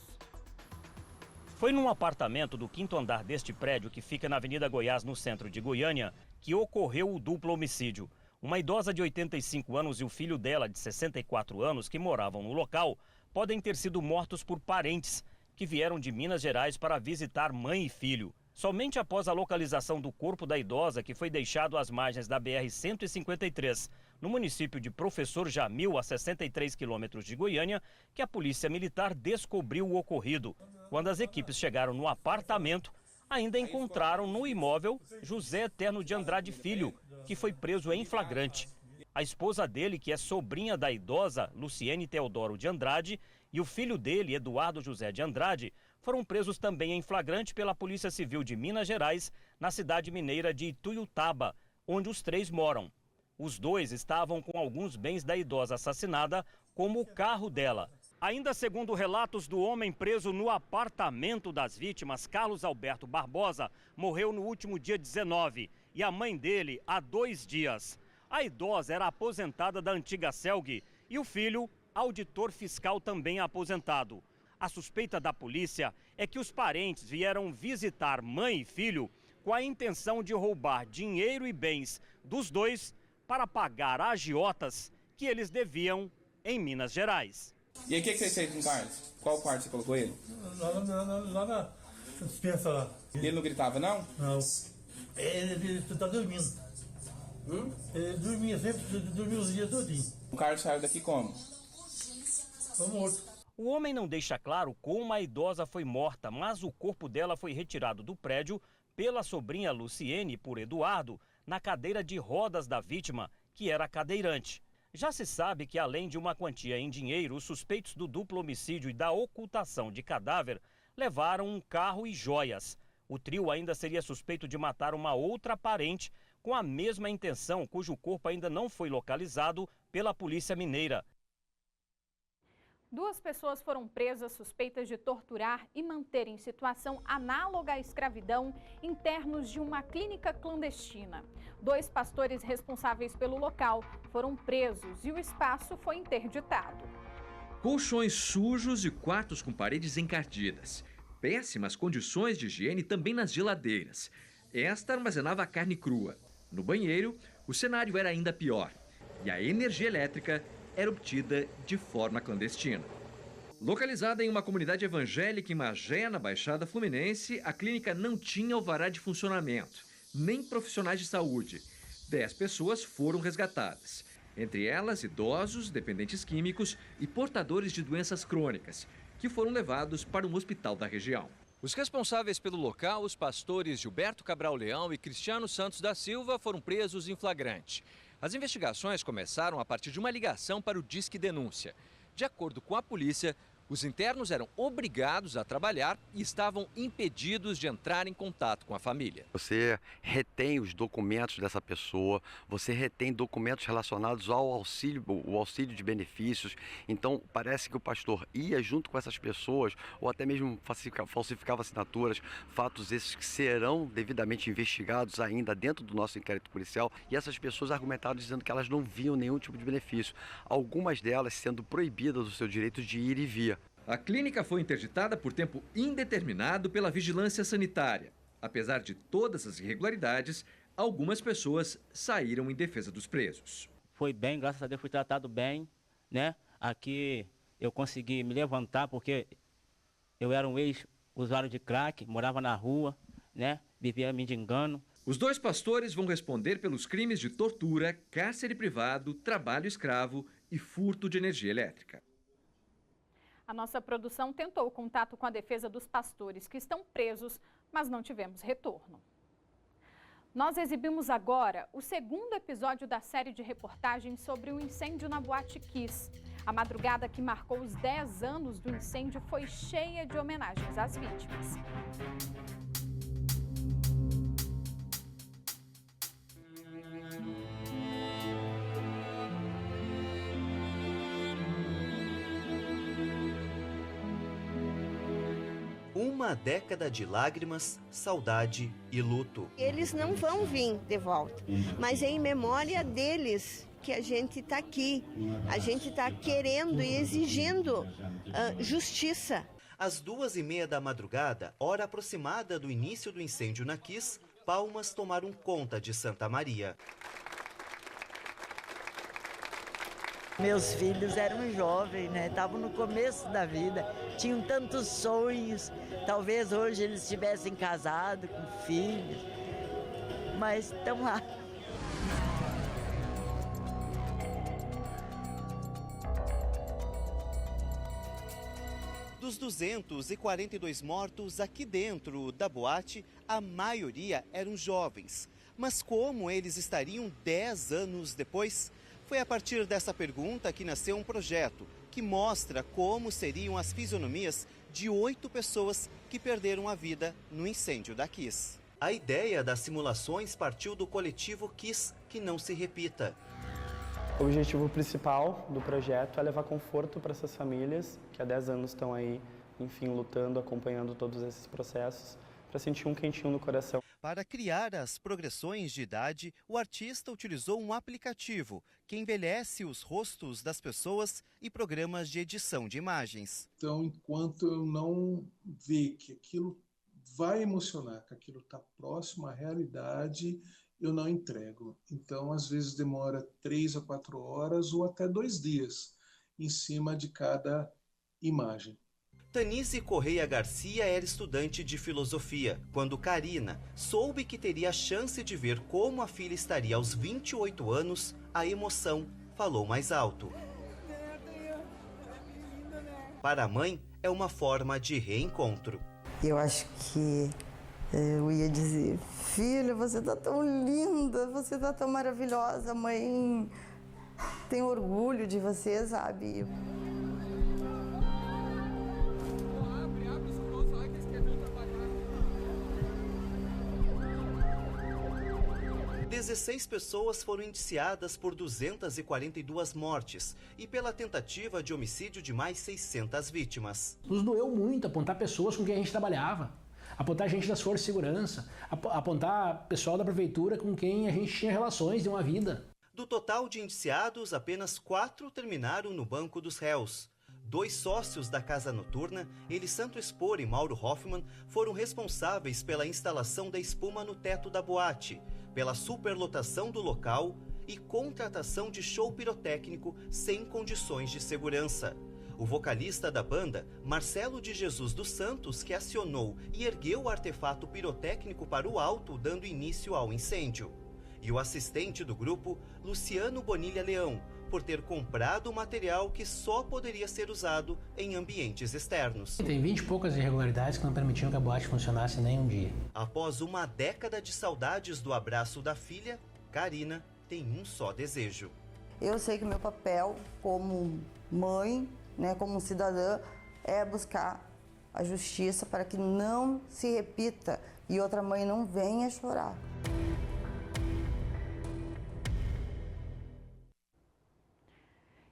Foi num apartamento do 5º andar deste prédio, que fica na Avenida Goiás, no centro de Goiânia, que ocorreu o duplo homicídio. Uma idosa de 85 anos e o filho dela, de 64 anos, que moravam no local, podem ter sido mortos por parentes que vieram de Minas Gerais para visitar mãe e filho. Somente após a localização do corpo da idosa, que foi deixado às margens da BR-153, no município de Professor Jamil, a 63 quilômetros de Goiânia, que a Polícia Militar descobriu o ocorrido. Quando as equipes chegaram no apartamento, ainda encontraram no imóvel José Eterno de Andrade Filho, que foi preso em flagrante. A esposa dele, que é sobrinha da idosa, Luciene Teodoro de Andrade, e o filho dele, Eduardo José de Andrade, foram presos também em flagrante pela Polícia Civil de Minas Gerais, na cidade mineira de Ituiutaba, onde os 3 moram. Os 2 estavam com alguns bens da idosa assassinada, como o carro dela. Ainda segundo relatos do homem preso no apartamento das vítimas, Carlos Alberto Barbosa morreu no último dia 19 e a mãe dele há 2 dias. A idosa era aposentada da antiga Celg e o filho, auditor fiscal também aposentado. A suspeita da polícia é que os parentes vieram visitar mãe e filho com a intenção de roubar dinheiro e bens dos 2 para pagar agiotas que eles deviam em Minas Gerais. E aí, o que você fez com o Carlos? Qual quarto você colocou ele? Lá na dispensa lá. E ele não gritava, não? Não. Ele está dormindo. Ele dormia sempre, dormia os dias todinho. O Carlos saiu daqui como? Foi morto. O homem não deixa claro como a idosa foi morta, mas o corpo dela foi retirado do prédio pela sobrinha Luciene por Eduardo na cadeira de rodas da vítima, que era cadeirante. Já se sabe que, além de uma quantia em dinheiro, os suspeitos do duplo homicídio e da ocultação de cadáver levaram um carro e joias. O trio ainda seria suspeito de matar uma outra parente com a mesma intenção, cujo corpo ainda não foi localizado pela Polícia Mineira. 2 pessoas foram presas suspeitas de torturar e manter em situação análoga à escravidão internos de uma clínica clandestina. 2 pastores responsáveis pelo local foram presos e o espaço foi interditado. Colchões sujos e quartos com paredes encardidas. Péssimas condições de higiene também nas geladeiras. Esta armazenava a carne crua. No banheiro, o cenário era ainda pior. E a energia elétrica era obtida de forma clandestina. Localizada em uma comunidade evangélica em Magé, na Baixada Fluminense, a clínica não tinha alvará de funcionamento, nem profissionais de saúde. 10 pessoas foram resgatadas, entre elas idosos, dependentes químicos e portadores de doenças crônicas, que foram levados para um hospital da região. Os responsáveis pelo local, os pastores Gilberto Cabral Leão e Cristiano Santos da Silva, foram presos em flagrante. As investigações começaram a partir de uma ligação para o Disque Denúncia. De acordo com a polícia, Os internos eram obrigados a trabalhar e estavam impedidos de entrar em contato com a família. Você retém os documentos dessa pessoa, você retém documentos relacionados ao auxílio, o auxílio de benefícios. Então, parece que o pastor ia junto com essas pessoas, ou até mesmo falsificava assinaturas, fatos esses que serão devidamente investigados ainda dentro do nosso inquérito policial. E essas pessoas argumentaram dizendo que elas não viam nenhum tipo de benefício, algumas delas sendo proibidas do seu direito de ir e vir. A clínica foi interditada por tempo indeterminado pela vigilância sanitária. Apesar de todas as irregularidades, algumas pessoas saíram em defesa dos presos. Foi bem, graças a Deus fui tratado bem, né? Aqui eu consegui me levantar porque eu era um ex-usuário de crack, morava na rua, né? Vivia mendigando. Os 2 pastores vão responder pelos crimes de tortura, cárcere privado, trabalho escravo e furto de energia elétrica. A nossa produção tentou contato com a defesa dos pastores que estão presos, mas não tivemos retorno. Nós exibimos agora o 2º episódio da série de reportagens sobre o incêndio na Boate Kiss. A madrugada que marcou os 10 anos do incêndio foi cheia de homenagens às vítimas. Uma década de lágrimas, saudade e luto. Eles não vão vir de volta, mas é em memória deles que a gente está aqui. A gente está querendo e exigindo justiça. Às 2h30 da madrugada, hora aproximada do início do incêndio na Kiss, palmas tomaram conta de Santa Maria. Meus filhos eram jovens, né? Estavam no começo da vida, tinham tantos sonhos. Talvez hoje eles estivessem casados, com filhos, mas estão lá. Dos 242 mortos aqui dentro da boate, a maioria eram jovens. Mas como eles estariam 10 anos depois? Foi a partir dessa pergunta que nasceu um projeto que mostra como seriam as fisionomias de 8 pessoas que perderam a vida no incêndio da Kiss. A ideia das simulações partiu do coletivo Kiss Que Não Se Repita. O objetivo principal do projeto é levar conforto para essas famílias que há 10 anos estão aí, enfim, lutando, acompanhando todos esses processos, para sentir um quentinho no coração. Para criar as progressões de idade, o artista utilizou um aplicativo que envelhece os rostos das pessoas e programas de edição de imagens. Então, enquanto eu não ver que aquilo vai emocionar, que aquilo está próximo à realidade, eu não entrego. Então, às vezes demora 3 a 4 horas ou até 2 dias em cima de cada imagem. Tanise Correia Garcia era estudante de filosofia. Quando Karina soube que teria a chance de ver como a filha estaria aos 28 anos, a emoção falou mais alto. Para a mãe, é uma forma de reencontro. Eu acho que eu ia dizer, filha, você tá tão linda, você tá tão maravilhosa, mãe tem orgulho de você, sabe? 16 pessoas foram indiciadas por 242 mortes e pela tentativa de homicídio de mais 600 vítimas. Nos doeu muito apontar pessoas com quem a gente trabalhava, apontar gente das forças de segurança, apontar pessoal da prefeitura com quem a gente tinha relações de uma vida. Do total de indiciados, apenas 4 terminaram no banco dos réus. 2 sócios da casa noturna, Elisanto Expor e Mauro Hoffman, foram responsáveis pela instalação da espuma no teto da boate, pela superlotação do local e contratação de show pirotécnico sem condições de segurança. O vocalista da banda, Marcelo de Jesus dos Santos, que acionou e ergueu o artefato pirotécnico para o alto, dando início ao incêndio. E o assistente do grupo, Luciano Bonilha Leão, por ter comprado o material que só poderia ser usado em ambientes externos. Tem 20 e poucas irregularidades que não permitiam que a boate funcionasse nem um dia. Após uma década de saudades do abraço da filha, Karina tem um só desejo. Eu sei que o meu papel como mãe, né, como cidadã, é buscar a justiça para que não se repita e outra mãe não venha chorar.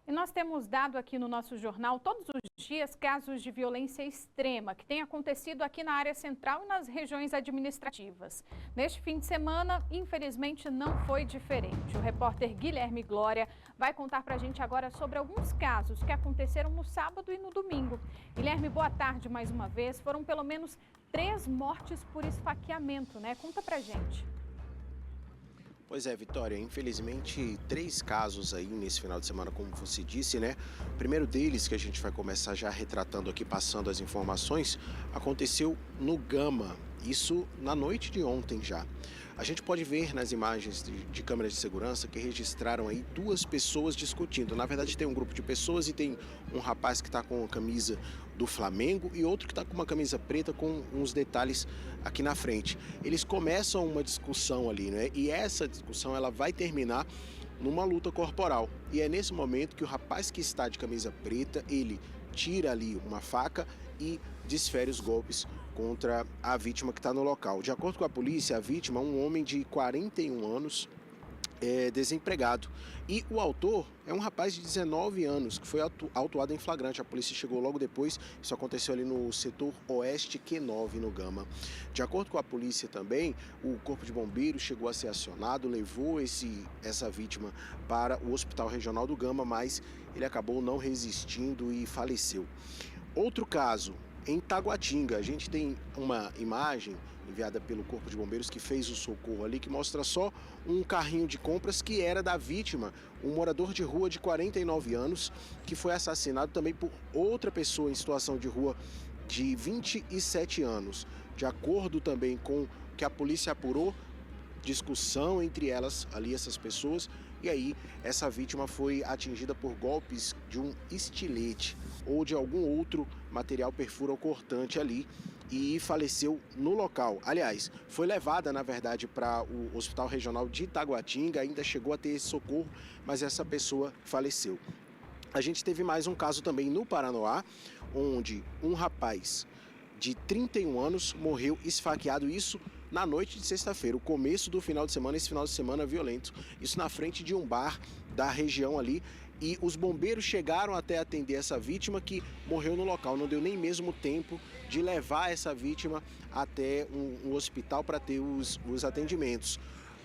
E nós temos dado aqui no nosso jornal todos os dias casos de violência extrema que têm acontecido aqui na área central e nas regiões administrativas. Neste fim de semana, infelizmente, não foi diferente. O repórter Guilherme Glória vai contar pra gente agora sobre alguns casos que aconteceram no sábado e no domingo. Guilherme, boa tarde mais uma vez. Foram pelo menos 3 mortes por esfaqueamento, né? Conta pra gente. Pois é, Vitória, infelizmente 3 casos aí nesse final de semana, como você disse, né? O primeiro deles, que a gente vai começar já retratando aqui, passando as informações, aconteceu no Gama, isso na noite de ontem já. A gente pode ver nas imagens de câmeras de segurança que registraram aí 2 pessoas discutindo. Na verdade, tem um grupo de pessoas e tem um rapaz que está com a camisa do Flamengo e outro que está com uma camisa preta com uns detalhes aqui na frente. Eles começam uma discussão ali, né? E essa discussão ela vai terminar numa luta corporal. E é nesse momento que o rapaz que está de camisa preta, ele tira ali uma faca e desfere os golpes contra a vítima que está no local. De acordo com a polícia, a vítima é um homem de 41 anos, desempregado. E o autor é um rapaz de 19 anos, que foi autuado em flagrante. A polícia chegou logo depois, isso aconteceu ali no setor oeste Q9, no Gama. De acordo com a polícia também, o corpo de bombeiros chegou a ser acionado, levou essa vítima para o hospital regional do Gama, mas ele acabou não resistindo e faleceu. Outro caso, em Taguatinga, a gente tem uma imagem enviada pelo Corpo de Bombeiros que fez o socorro ali, que mostra só um carrinho de compras que era da vítima, um morador de rua de 49 anos, que foi assassinado também por outra pessoa em situação de rua de 27 anos. De acordo também com o que a polícia apurou, discussão entre elas ali, essas pessoas, e aí essa vítima foi atingida por golpes de um estilete ou de algum outro material perfuro-cortante ali e faleceu no local. Aliás, foi levada, na verdade, para o Hospital Regional de Taguatinga, ainda chegou a ter esse socorro, mas essa pessoa faleceu. A gente teve mais um caso também no Paranoá, onde um rapaz de 31 anos morreu esfaqueado, isso na noite de sexta-feira, o começo do final de semana, esse final de semana violento, isso na frente de um bar da região ali, e os bombeiros chegaram até atender essa vítima que morreu no local, não deu nem mesmo tempo de levar essa vítima até um hospital para ter os atendimentos.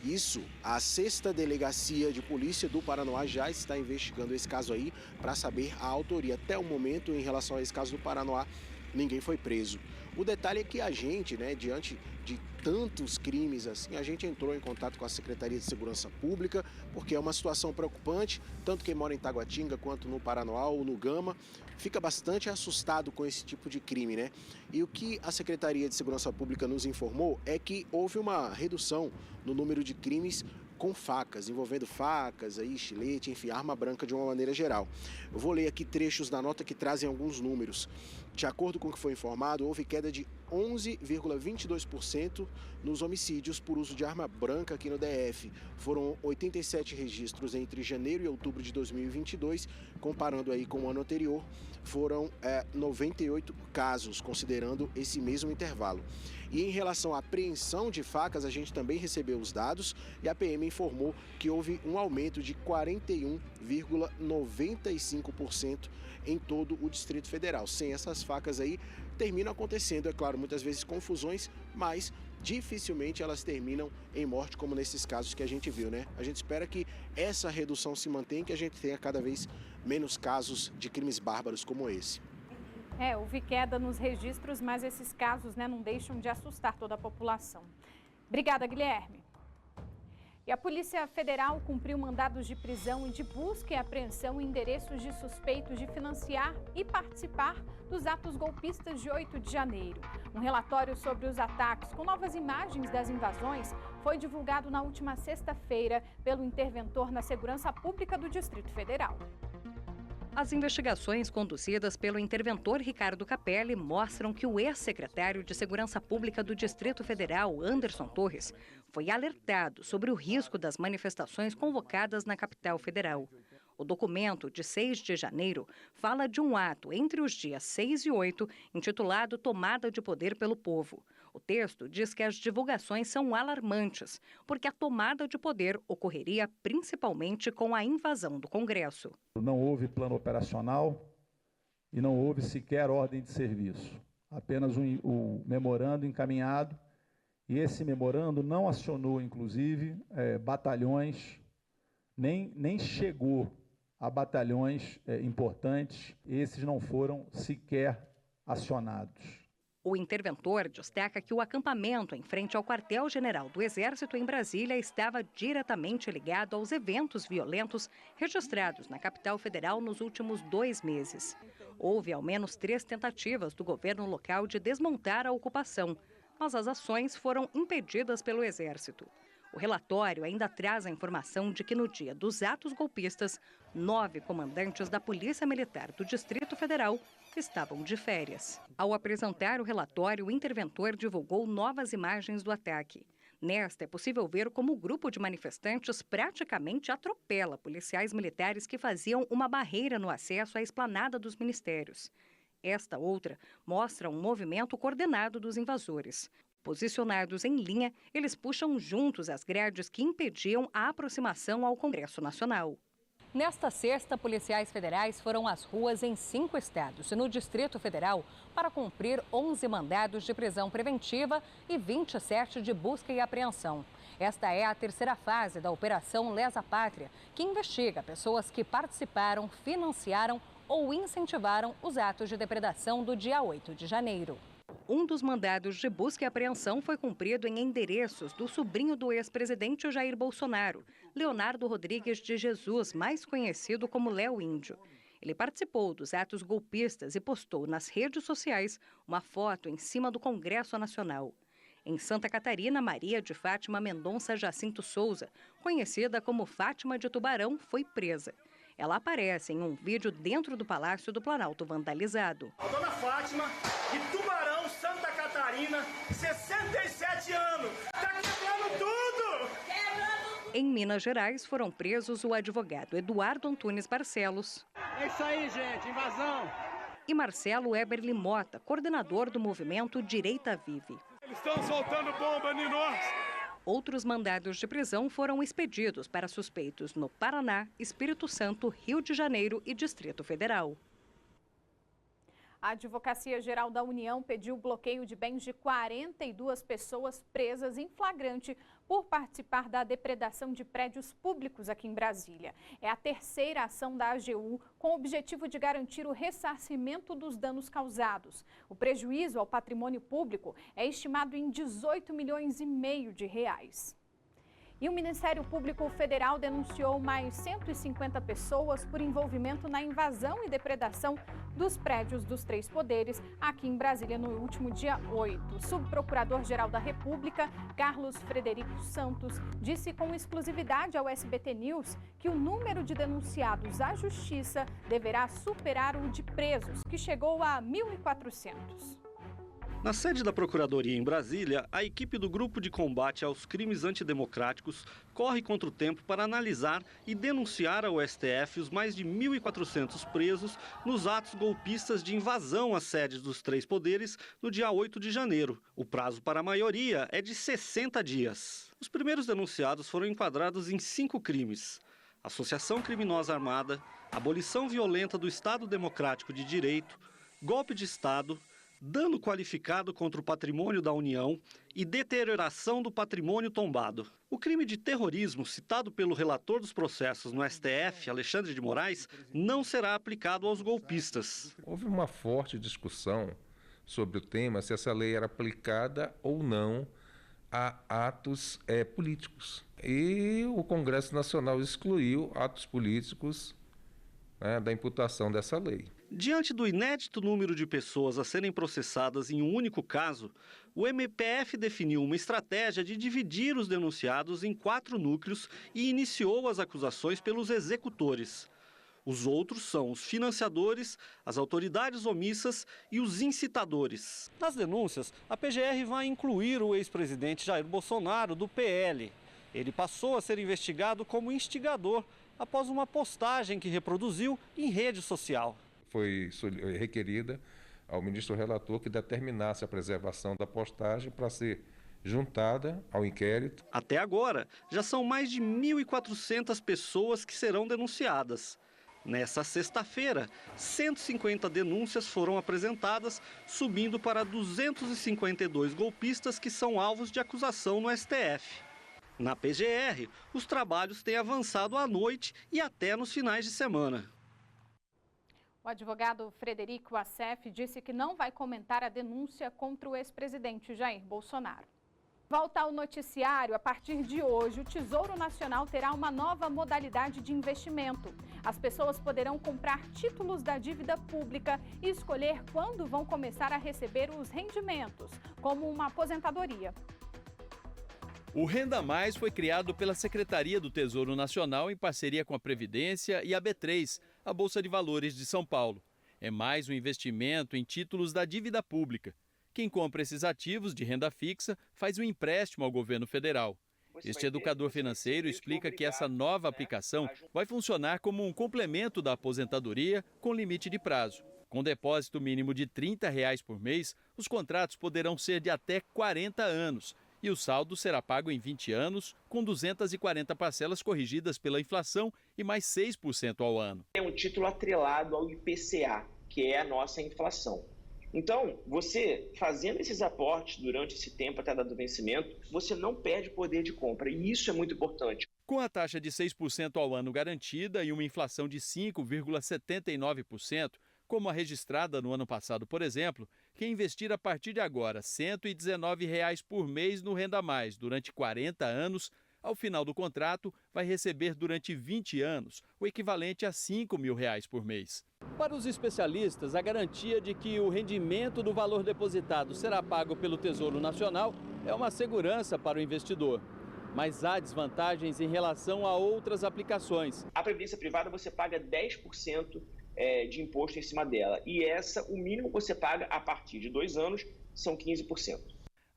Isso, a 6ª Delegacia de Polícia do Paranoá já está investigando esse caso aí para saber a autoria. Até o momento, em relação a esse caso do Paranoá, ninguém foi preso. O detalhe é que a gente, né, diante de tantos crimes assim, a gente entrou em contato com a Secretaria de Segurança Pública, porque é uma situação preocupante, tanto quem mora em Taguatinga quanto no Paranoá ou no Gama, fica bastante assustado com esse tipo de crime, né? E o que a Secretaria de Segurança Pública nos informou é que houve uma redução no número de crimes com facas, envolvendo facas, aí, estilete, enfim, arma branca de uma maneira geral. Eu vou ler aqui trechos da nota que trazem alguns números. De acordo com o que foi informado, houve queda de 11,22% nos homicídios por uso de arma branca aqui no DF. Foram 87 registros entre janeiro e outubro de 2022, comparando aí com o ano anterior, foram 98 casos, considerando esse mesmo intervalo. E em relação à apreensão de facas, a gente também recebeu os dados e a PM informou que houve um aumento de 41,95% em todo o Distrito Federal. Sem essas facas aí, termina acontecendo, é claro, muitas vezes confusões, mas dificilmente elas terminam em morte, como nesses casos que a gente viu, né? A gente espera que essa redução se mantenha, que a gente tenha cada vez menos casos de crimes bárbaros como esse. Houve queda nos registros, mas esses casos, né, não deixam de assustar toda a população. Obrigada, Guilherme. E a Polícia Federal cumpriu mandados de prisão e de busca e apreensão em endereços de suspeitos de financiar e participar dos atos golpistas de 8 de janeiro. Um relatório sobre os ataques com novas imagens das invasões foi divulgado na última sexta-feira pelo interventor na Segurança Pública do Distrito Federal. As investigações conduzidas pelo interventor Ricardo Capelli mostram que o ex-secretário de Segurança Pública do Distrito Federal, Anderson Torres, foi alertado sobre o risco das manifestações convocadas na capital federal. O documento, de 6 de janeiro, fala de um ato entre os dias 6 e 8, intitulado Tomada de Poder pelo Povo. O texto diz que as divulgações são alarmantes, porque a tomada de poder ocorreria principalmente com a invasão do Congresso. Não houve plano operacional e não houve sequer ordem de serviço. Apenas o memorando encaminhado, e esse memorando não acionou, inclusive, batalhões, nem chegou a batalhões importantes, esses não foram sequer acionados. O interventor destaca que o acampamento em frente ao quartel-general do Exército em Brasília estava diretamente ligado aos eventos violentos registrados na capital federal nos últimos 2 meses. Houve ao menos 3 tentativas do governo local de desmontar a ocupação, mas as ações foram impedidas pelo Exército. O relatório ainda traz a informação de que no dia dos atos golpistas, 9 comandantes da Polícia Militar do Distrito Federal estavam de férias. Ao apresentar o relatório, o interventor divulgou novas imagens do ataque. Nesta, é possível ver como o grupo de manifestantes praticamente atropela policiais militares que faziam uma barreira no acesso à esplanada dos ministérios. Esta outra mostra um movimento coordenado dos invasores. Posicionados em linha, eles puxam juntos as grades que impediam a aproximação ao Congresso Nacional. Nesta sexta, policiais federais foram às ruas em 5 estados e no Distrito Federal para cumprir 11 mandados de prisão preventiva e 27 de busca e apreensão. Esta é a terceira fase da Operação Lesa Pátria, que investiga pessoas que participaram, financiaram ou incentivaram os atos de depredação do dia 8 de janeiro. Um dos mandados de busca e apreensão foi cumprido em endereços do sobrinho do ex-presidente Jair Bolsonaro, Leonardo Rodrigues de Jesus, mais conhecido como Léo Índio. Ele participou dos atos golpistas e postou nas redes sociais uma foto em cima do Congresso Nacional. Em Santa Catarina, Maria de Fátima Mendonça Jacinto Souza, conhecida como Fátima de Tubarão, foi presa. Ela aparece em um vídeo dentro do Palácio do Planalto vandalizado. A dona Fátima, de Tubarão, Santa Catarina, 67 anos. Tá quebrando tudo! Em Minas Gerais, foram presos o advogado Eduardo Antunes Barcelos. É isso aí, gente, invasão. E Marcelo Eberli Mota, coordenador do movimento Direita Vive. Eles estão soltando bomba em nós. Outros mandados de prisão foram expedidos para suspeitos no Paraná, Espírito Santo, Rio de Janeiro e Distrito Federal. A Advocacia Geral da União pediu bloqueio de bens de 42 pessoas presas em flagrante por participar da depredação de prédios públicos aqui em Brasília. É a terceira ação da AGU com o objetivo de garantir o ressarcimento dos danos causados. O prejuízo ao patrimônio público é estimado em 18 milhões e meio de reais. E o Ministério Público Federal denunciou mais 150 pessoas por envolvimento na invasão e depredação dos prédios dos 3 poderes aqui em Brasília no último dia 8. O subprocurador-geral da República, Carlos Frederico Santos, disse com exclusividade ao SBT News que o número de denunciados à Justiça deverá superar o de presos, que chegou a 1.400. Na sede da Procuradoria em Brasília, a equipe do Grupo de Combate aos Crimes Antidemocráticos corre contra o tempo para analisar e denunciar ao STF os mais de 1.400 presos nos atos golpistas de invasão às sedes dos 3 poderes no dia 8 de janeiro. O prazo para a maioria é de 60 dias. Os primeiros denunciados foram enquadrados em 5 crimes: associação criminosa armada, abolição violenta do Estado Democrático de Direito, golpe de Estado, dano qualificado contra o patrimônio da União e deterioração do patrimônio tombado. O crime de terrorismo, citado pelo relator dos processos no STF, Alexandre de Moraes, não será aplicado aos golpistas. Houve uma forte discussão sobre o tema, se essa lei era aplicada ou não a atos políticos. E o Congresso Nacional excluiu atos políticos, né, da imputação dessa lei. Diante do inédito número de pessoas a serem processadas em um único caso, o MPF definiu uma estratégia de dividir os denunciados em 4 núcleos e iniciou as acusações pelos executores. Os outros são os financiadores, as autoridades omissas e os incitadores. Nas denúncias, a PGR vai incluir o ex-presidente Jair Bolsonaro, do PL. Ele passou a ser investigado como instigador após uma postagem que reproduziu em rede social. Foi requerida ao ministro relator que determinasse a preservação da postagem para ser juntada ao inquérito. Até agora, já são mais de 1.400 pessoas que serão denunciadas. Nessa sexta-feira, 150 denúncias foram apresentadas, subindo para 252 golpistas que são alvos de acusação no STF. Na PGR, os trabalhos têm avançado à noite e até nos finais de semana. O advogado Frederico Assef disse que não vai comentar a denúncia contra o ex-presidente Jair Bolsonaro. Volta ao noticiário. A partir de hoje, o Tesouro Nacional terá uma nova modalidade de investimento. As pessoas poderão comprar títulos da dívida pública e escolher quando vão começar a receber os rendimentos, como uma aposentadoria. O Renda Mais foi criado pela Secretaria do Tesouro Nacional em parceria com a Previdência e a B3, a Bolsa de Valores de São Paulo. É mais um investimento em títulos da dívida pública. Quem compra esses ativos de renda fixa faz um empréstimo ao governo federal. Este educador financeiro explica que essa nova aplicação vai funcionar como um complemento da aposentadoria com limite de prazo. Com depósito mínimo de R$ 30 por mês, os contratos poderão ser de até 40 anos. E o saldo será pago em 20 anos, com 240 parcelas corrigidas pela inflação e mais 6% ao ano. É um título atrelado ao IPCA, que é a nossa inflação. Então, você fazendo esses aportes durante esse tempo até a data do vencimento, você não perde poder de compra, e isso é muito importante. Com a taxa de 6% ao ano garantida e uma inflação de 5,79%, como a registrada no ano passado, por exemplo, quem investir a partir de agora R$ 119 por mês no Renda Mais durante 40 anos, ao final do contrato vai receber durante 20 anos o equivalente a R$ 5.000 por mês. Para os especialistas, a garantia de que o rendimento do valor depositado será pago pelo Tesouro Nacional é uma segurança para o investidor. Mas há desvantagens em relação a outras aplicações. A previdência privada você paga 10% de imposto em cima dela. E o mínimo que você paga a partir de 2 anos são 15%.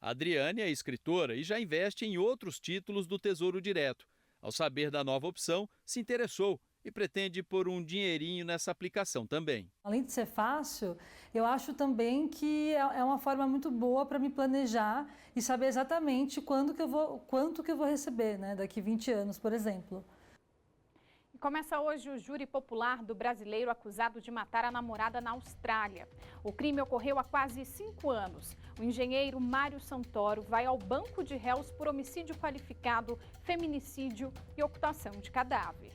A Adriane é escritora e já investe em outros títulos do Tesouro Direto. Ao saber da nova opção, se interessou e pretende pôr um dinheirinho nessa aplicação também. Além de ser fácil, eu acho também que é uma forma muito boa para me planejar e saber exatamente quanto que eu vou receber, né, daqui 20 anos, por exemplo. E começa hoje o júri popular do brasileiro acusado de matar a namorada na Austrália. O crime ocorreu há quase 5 anos. O engenheiro Mário Santoro vai ao banco de réus por homicídio qualificado, feminicídio e ocultação de cadáver.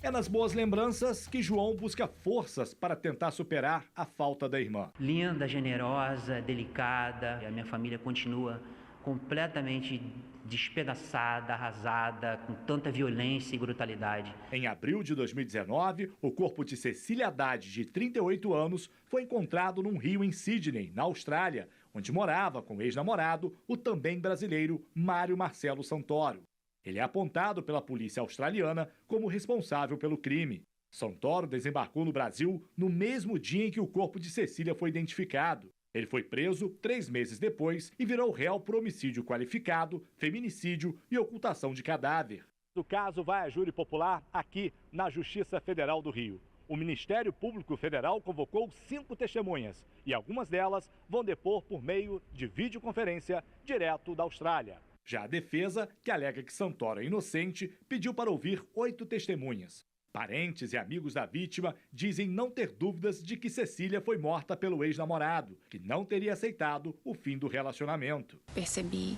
É nas boas lembranças que João busca forças para tentar superar a falta da irmã. Linda, generosa, delicada. A minha família continua completamente despedaçada, arrasada, com tanta violência e brutalidade. Em abril de 2019, o corpo de Cecília Haddad, de 38 anos, foi encontrado num rio em Sydney, na Austrália, onde morava com o ex-namorado, o também brasileiro Mário Marcelo Santoro. Ele é apontado pela polícia australiana como responsável pelo crime. Santoro desembarcou no Brasil no mesmo dia em que o corpo de Cecília foi identificado. Ele foi preso 3 meses depois e virou réu por homicídio qualificado, feminicídio e ocultação de cadáver. O caso vai a júri popular aqui na Justiça Federal do Rio. O Ministério Público Federal convocou 5 testemunhas e algumas delas vão depor por meio de videoconferência direto da Austrália. Já a defesa, que alega que Santoro é inocente, pediu para ouvir 8 testemunhas. Parentes e amigos da vítima dizem não ter dúvidas de que Cecília foi morta pelo ex-namorado, que não teria aceitado o fim do relacionamento. Percebi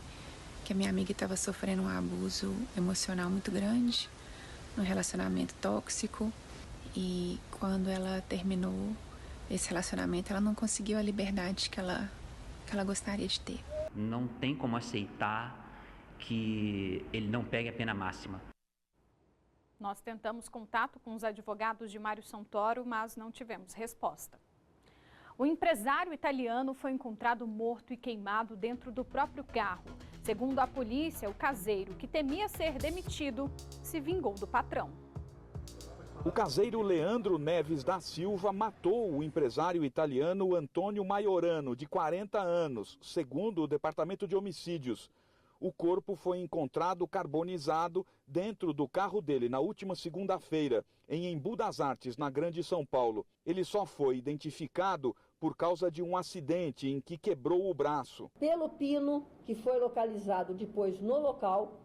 que a minha amiga estava sofrendo um abuso emocional muito grande, um relacionamento tóxico, e quando ela terminou esse relacionamento, ela não conseguiu a liberdade que ela gostaria de ter. Não tem como aceitar que ele não pegue a pena máxima. Nós tentamos contato com os advogados de Mário Santoro, mas não tivemos resposta. O empresário italiano foi encontrado morto e queimado dentro do próprio carro. Segundo a polícia, o caseiro, que temia ser demitido, se vingou do patrão. O caseiro Leandro Neves da Silva matou o empresário italiano Antônio Maiorano, de 40 anos, segundo o Departamento de Homicídios. O corpo foi encontrado carbonizado dentro do carro dele na última segunda-feira, em Embu das Artes, na Grande São Paulo. Ele só foi identificado por causa de um acidente em que quebrou o braço. Pelo pino que foi localizado depois no local,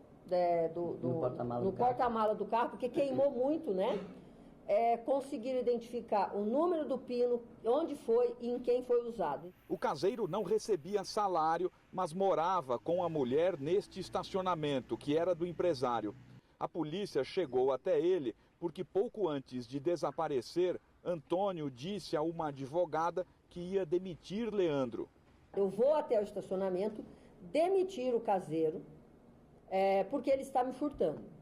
no porta-mala do carro, porque queimou muito, né? Conseguiram identificar o número do pino, onde foi e em quem foi usado. O caseiro não recebia salário, mas morava com a mulher neste estacionamento, que era do empresário. A polícia chegou até ele porque pouco antes de desaparecer, Antônio disse a uma advogada que ia demitir Leandro. Eu vou até o estacionamento, demitir o caseiro, porque ele está me furtando.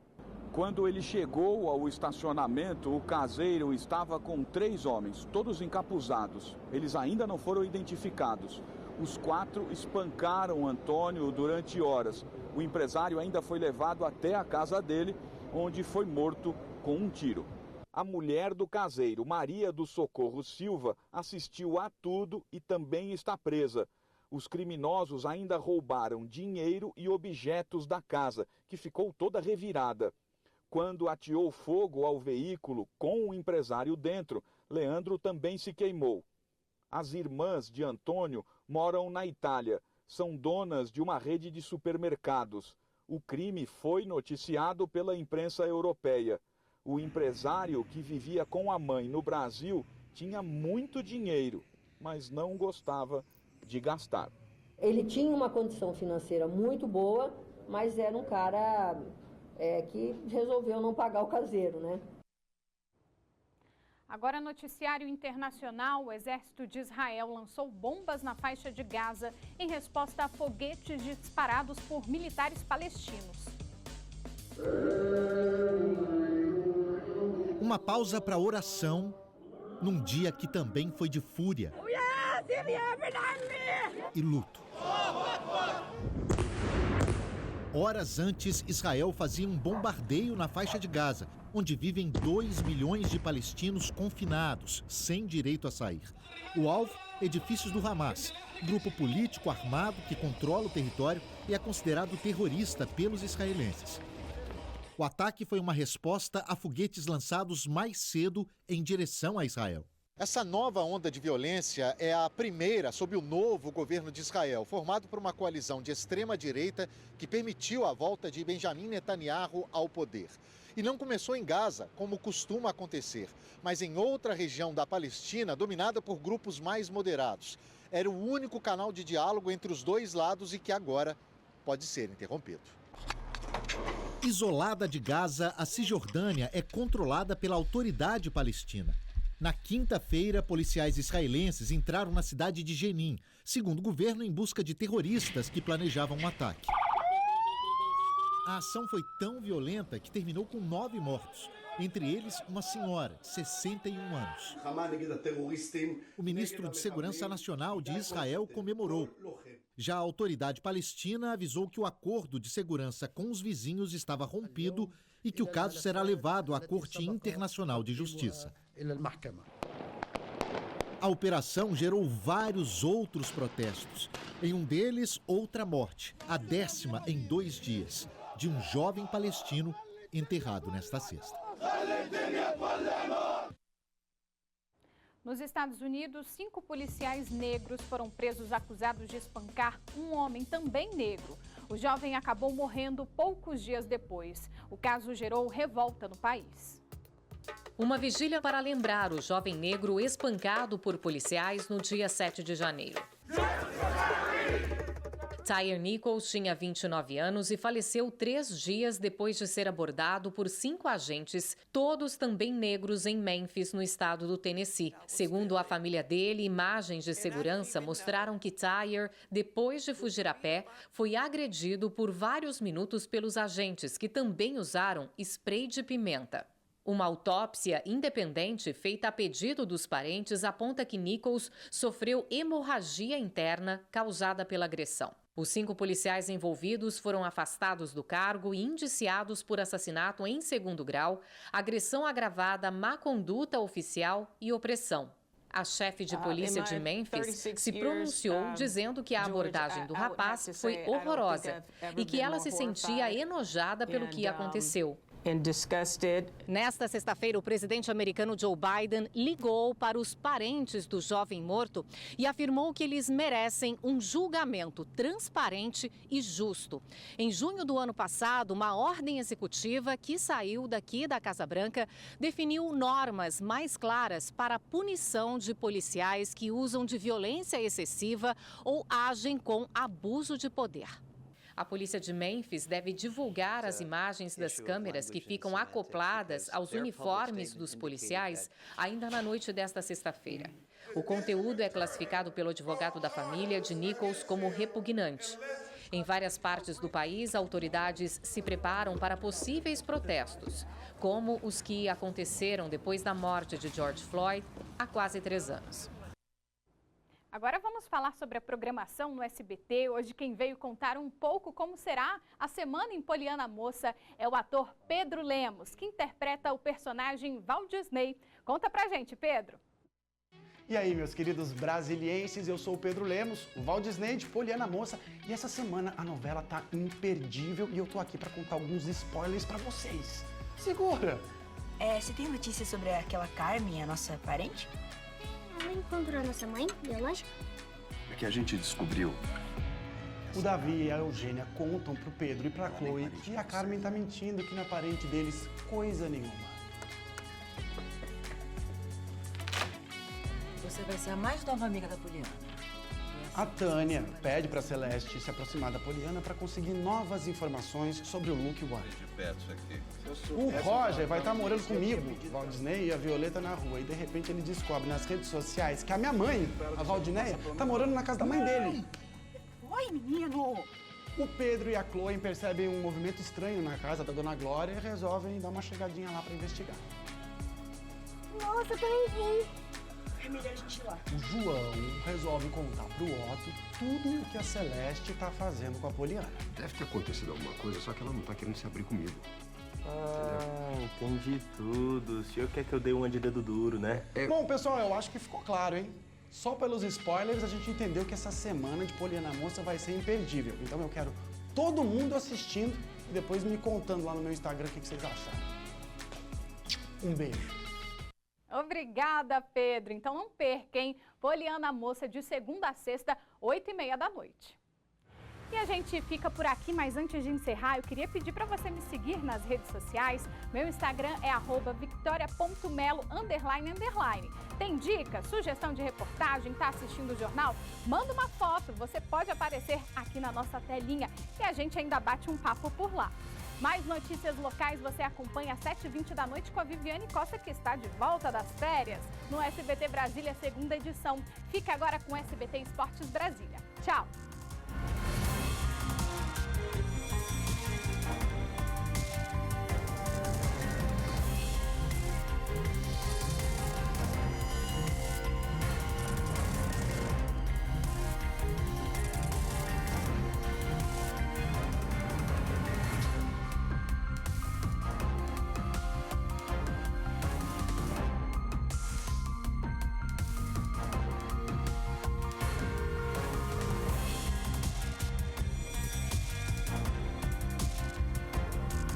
Quando ele chegou ao estacionamento, o caseiro estava com 3 homens, todos encapuzados. Eles ainda não foram identificados. Os 4 espancaram Antônio durante horas. O empresário ainda foi levado até a casa dele, onde foi morto com um tiro. A mulher do caseiro, Maria do Socorro Silva, assistiu a tudo e também está presa. Os criminosos ainda roubaram dinheiro e objetos da casa, que ficou toda revirada. Quando ateou fogo ao veículo com o empresário dentro, Leandro também se queimou. As irmãs de Antônio moram na Itália. São donas de uma rede de supermercados. O crime foi noticiado pela imprensa europeia. O empresário que vivia com a mãe no Brasil tinha muito dinheiro, mas não gostava de gastar. Ele tinha uma condição financeira muito boa, mas era um cara que resolveu não pagar o caseiro, né? Agora, noticiário internacional: o exército de Israel lançou bombas na faixa de Gaza em resposta a foguetes disparados por militares palestinos. Uma pausa para oração num dia que também foi de fúria e luto. Horas antes, Israel fazia um bombardeio na faixa de Gaza, onde vivem 2 milhões de palestinos confinados, sem direito a sair. O alvo, edifícios do Hamas, grupo político armado que controla o território e é considerado terrorista pelos israelenses. O ataque foi uma resposta a foguetes lançados mais cedo em direção a Israel. Essa nova onda de violência é a primeira sob o novo governo de Israel, formado por uma coalizão de extrema-direita que permitiu a volta de Benjamin Netanyahu ao poder. E não começou em Gaza, como costuma acontecer, mas em outra região da Palestina dominada por grupos mais moderados. Era o único canal de diálogo entre os dois lados e que agora pode ser interrompido. Isolada de Gaza, a Cisjordânia é controlada pela Autoridade Palestina. Na quinta-feira, policiais israelenses entraram na cidade de Jenin, segundo o governo, em busca de terroristas que planejavam um ataque. A ação foi tão violenta que terminou com 9 mortos, entre eles uma senhora, de 61 anos. O ministro de Segurança Nacional de Israel comemorou. Já a autoridade palestina avisou que o acordo de segurança com os vizinhos estava rompido e que o caso será levado à Corte Internacional de Justiça. A operação gerou vários outros protestos. Em um deles, outra morte, a 10ª em 2 dias, de um jovem palestino enterrado nesta sexta. Nos Estados Unidos, 5 policiais negros foram presos acusados de espancar um homem também negro. O jovem acabou morrendo poucos dias depois. O caso gerou revolta no país. Uma vigília para lembrar o jovem negro espancado por policiais no dia 7 de janeiro. Tyre Nichols tinha 29 anos e faleceu 3 dias depois de ser abordado por 5 agentes, todos também negros, em Memphis, no estado do Tennessee. Segundo a família dele, imagens de segurança mostraram que Tyre, depois de fugir a pé, foi agredido por vários minutos pelos agentes, que também usaram spray de pimenta. Uma autópsia independente feita a pedido dos parentes aponta que Nichols sofreu hemorragia interna causada pela agressão. Os 5 policiais envolvidos foram afastados do cargo e indiciados por assassinato em 2º grau, agressão agravada, má conduta oficial e opressão. A chefe de polícia de Memphis se pronunciou dizendo que a abordagem do rapaz foi horrorosa e que ela se sentia enojada pelo que aconteceu. Nesta sexta-feira, o presidente americano Joe Biden ligou para os parentes do jovem morto e afirmou que eles merecem um julgamento transparente e justo. Em junho do ano passado, uma ordem executiva que saiu daqui da Casa Branca definiu normas mais claras para a punição de policiais que usam de violência excessiva ou agem com abuso de poder. A polícia de Memphis deve divulgar as imagens das câmeras que ficam acopladas aos uniformes dos policiais ainda na noite desta sexta-feira. O conteúdo é classificado pelo advogado da família de Nichols como repugnante. Em várias partes do país, autoridades se preparam para possíveis protestos, como os que aconteceram depois da morte de George Floyd há quase 3 anos. Agora vamos falar sobre a programação no SBT. Hoje quem veio contar um pouco como será a semana em Poliana Moça é o ator Pedro Lemos, que interpreta o personagem Walt Disney. Conta pra gente, Pedro. E aí, meus queridos brasilienses, eu sou o Pedro Lemos, o Walt Disney de Poliana Moça, e essa semana a novela tá imperdível e eu tô aqui pra contar alguns spoilers pra vocês. Segura! Você tem notícia sobre aquela Carmen, a nossa parente? Ela encontrou a nossa mãe biológica? É que a gente descobriu. O Davi e a Eugênia contam pro Pedro e pra Chloe que a Carmen tá mentindo, que não é parente deles coisa nenhuma. Você vai ser a mais nova amiga da Poliana. A Tânia pede pra Celeste se aproximar da Poliana pra conseguir novas informações sobre o Luke White. O Roger vai estar morando comigo, o Walt Disney e a Violeta na rua. E de repente ele descobre nas redes sociais que a minha mãe, a Valdineia, tá morando na casa da mãe dele. Oi, menino! O Pedro e a Chloe percebem um movimento estranho na casa da Dona Glória e resolvem dar uma chegadinha lá pra investigar. Nossa, eu também vim. É melhor a gente ir lá. O João resolve contar pro Otto tudo o que a Celeste tá fazendo com a Poliana. Deve ter acontecido alguma coisa, só que ela não tá querendo se abrir comigo. Entendi tudo. O senhor quer que eu dê uma de dedo duro, né? Bom, pessoal, eu acho que ficou claro, hein? Só pelos spoilers a gente entendeu que essa semana de Poliana Moça vai ser imperdível. Então eu quero todo mundo assistindo e depois me contando lá no meu Instagram o que vocês acharam. Um beijo. Obrigada, Pedro. Então não perca, hein? Poliana Moça de segunda a sexta, 8h30 da noite. E a gente fica por aqui, mas antes de encerrar, eu queria pedir para você me seguir nas redes sociais. Meu Instagram é @victoria.melo__. Tem dica, sugestão de reportagem, tá assistindo o jornal? Manda uma foto, você pode aparecer aqui na nossa telinha e a gente ainda bate um papo por lá. Mais notícias locais você acompanha às 7h20 da noite com a Viviane Costa, que está de volta das férias no SBT Brasília, segunda edição. Fica agora com SBT Esportes Brasília. Tchau!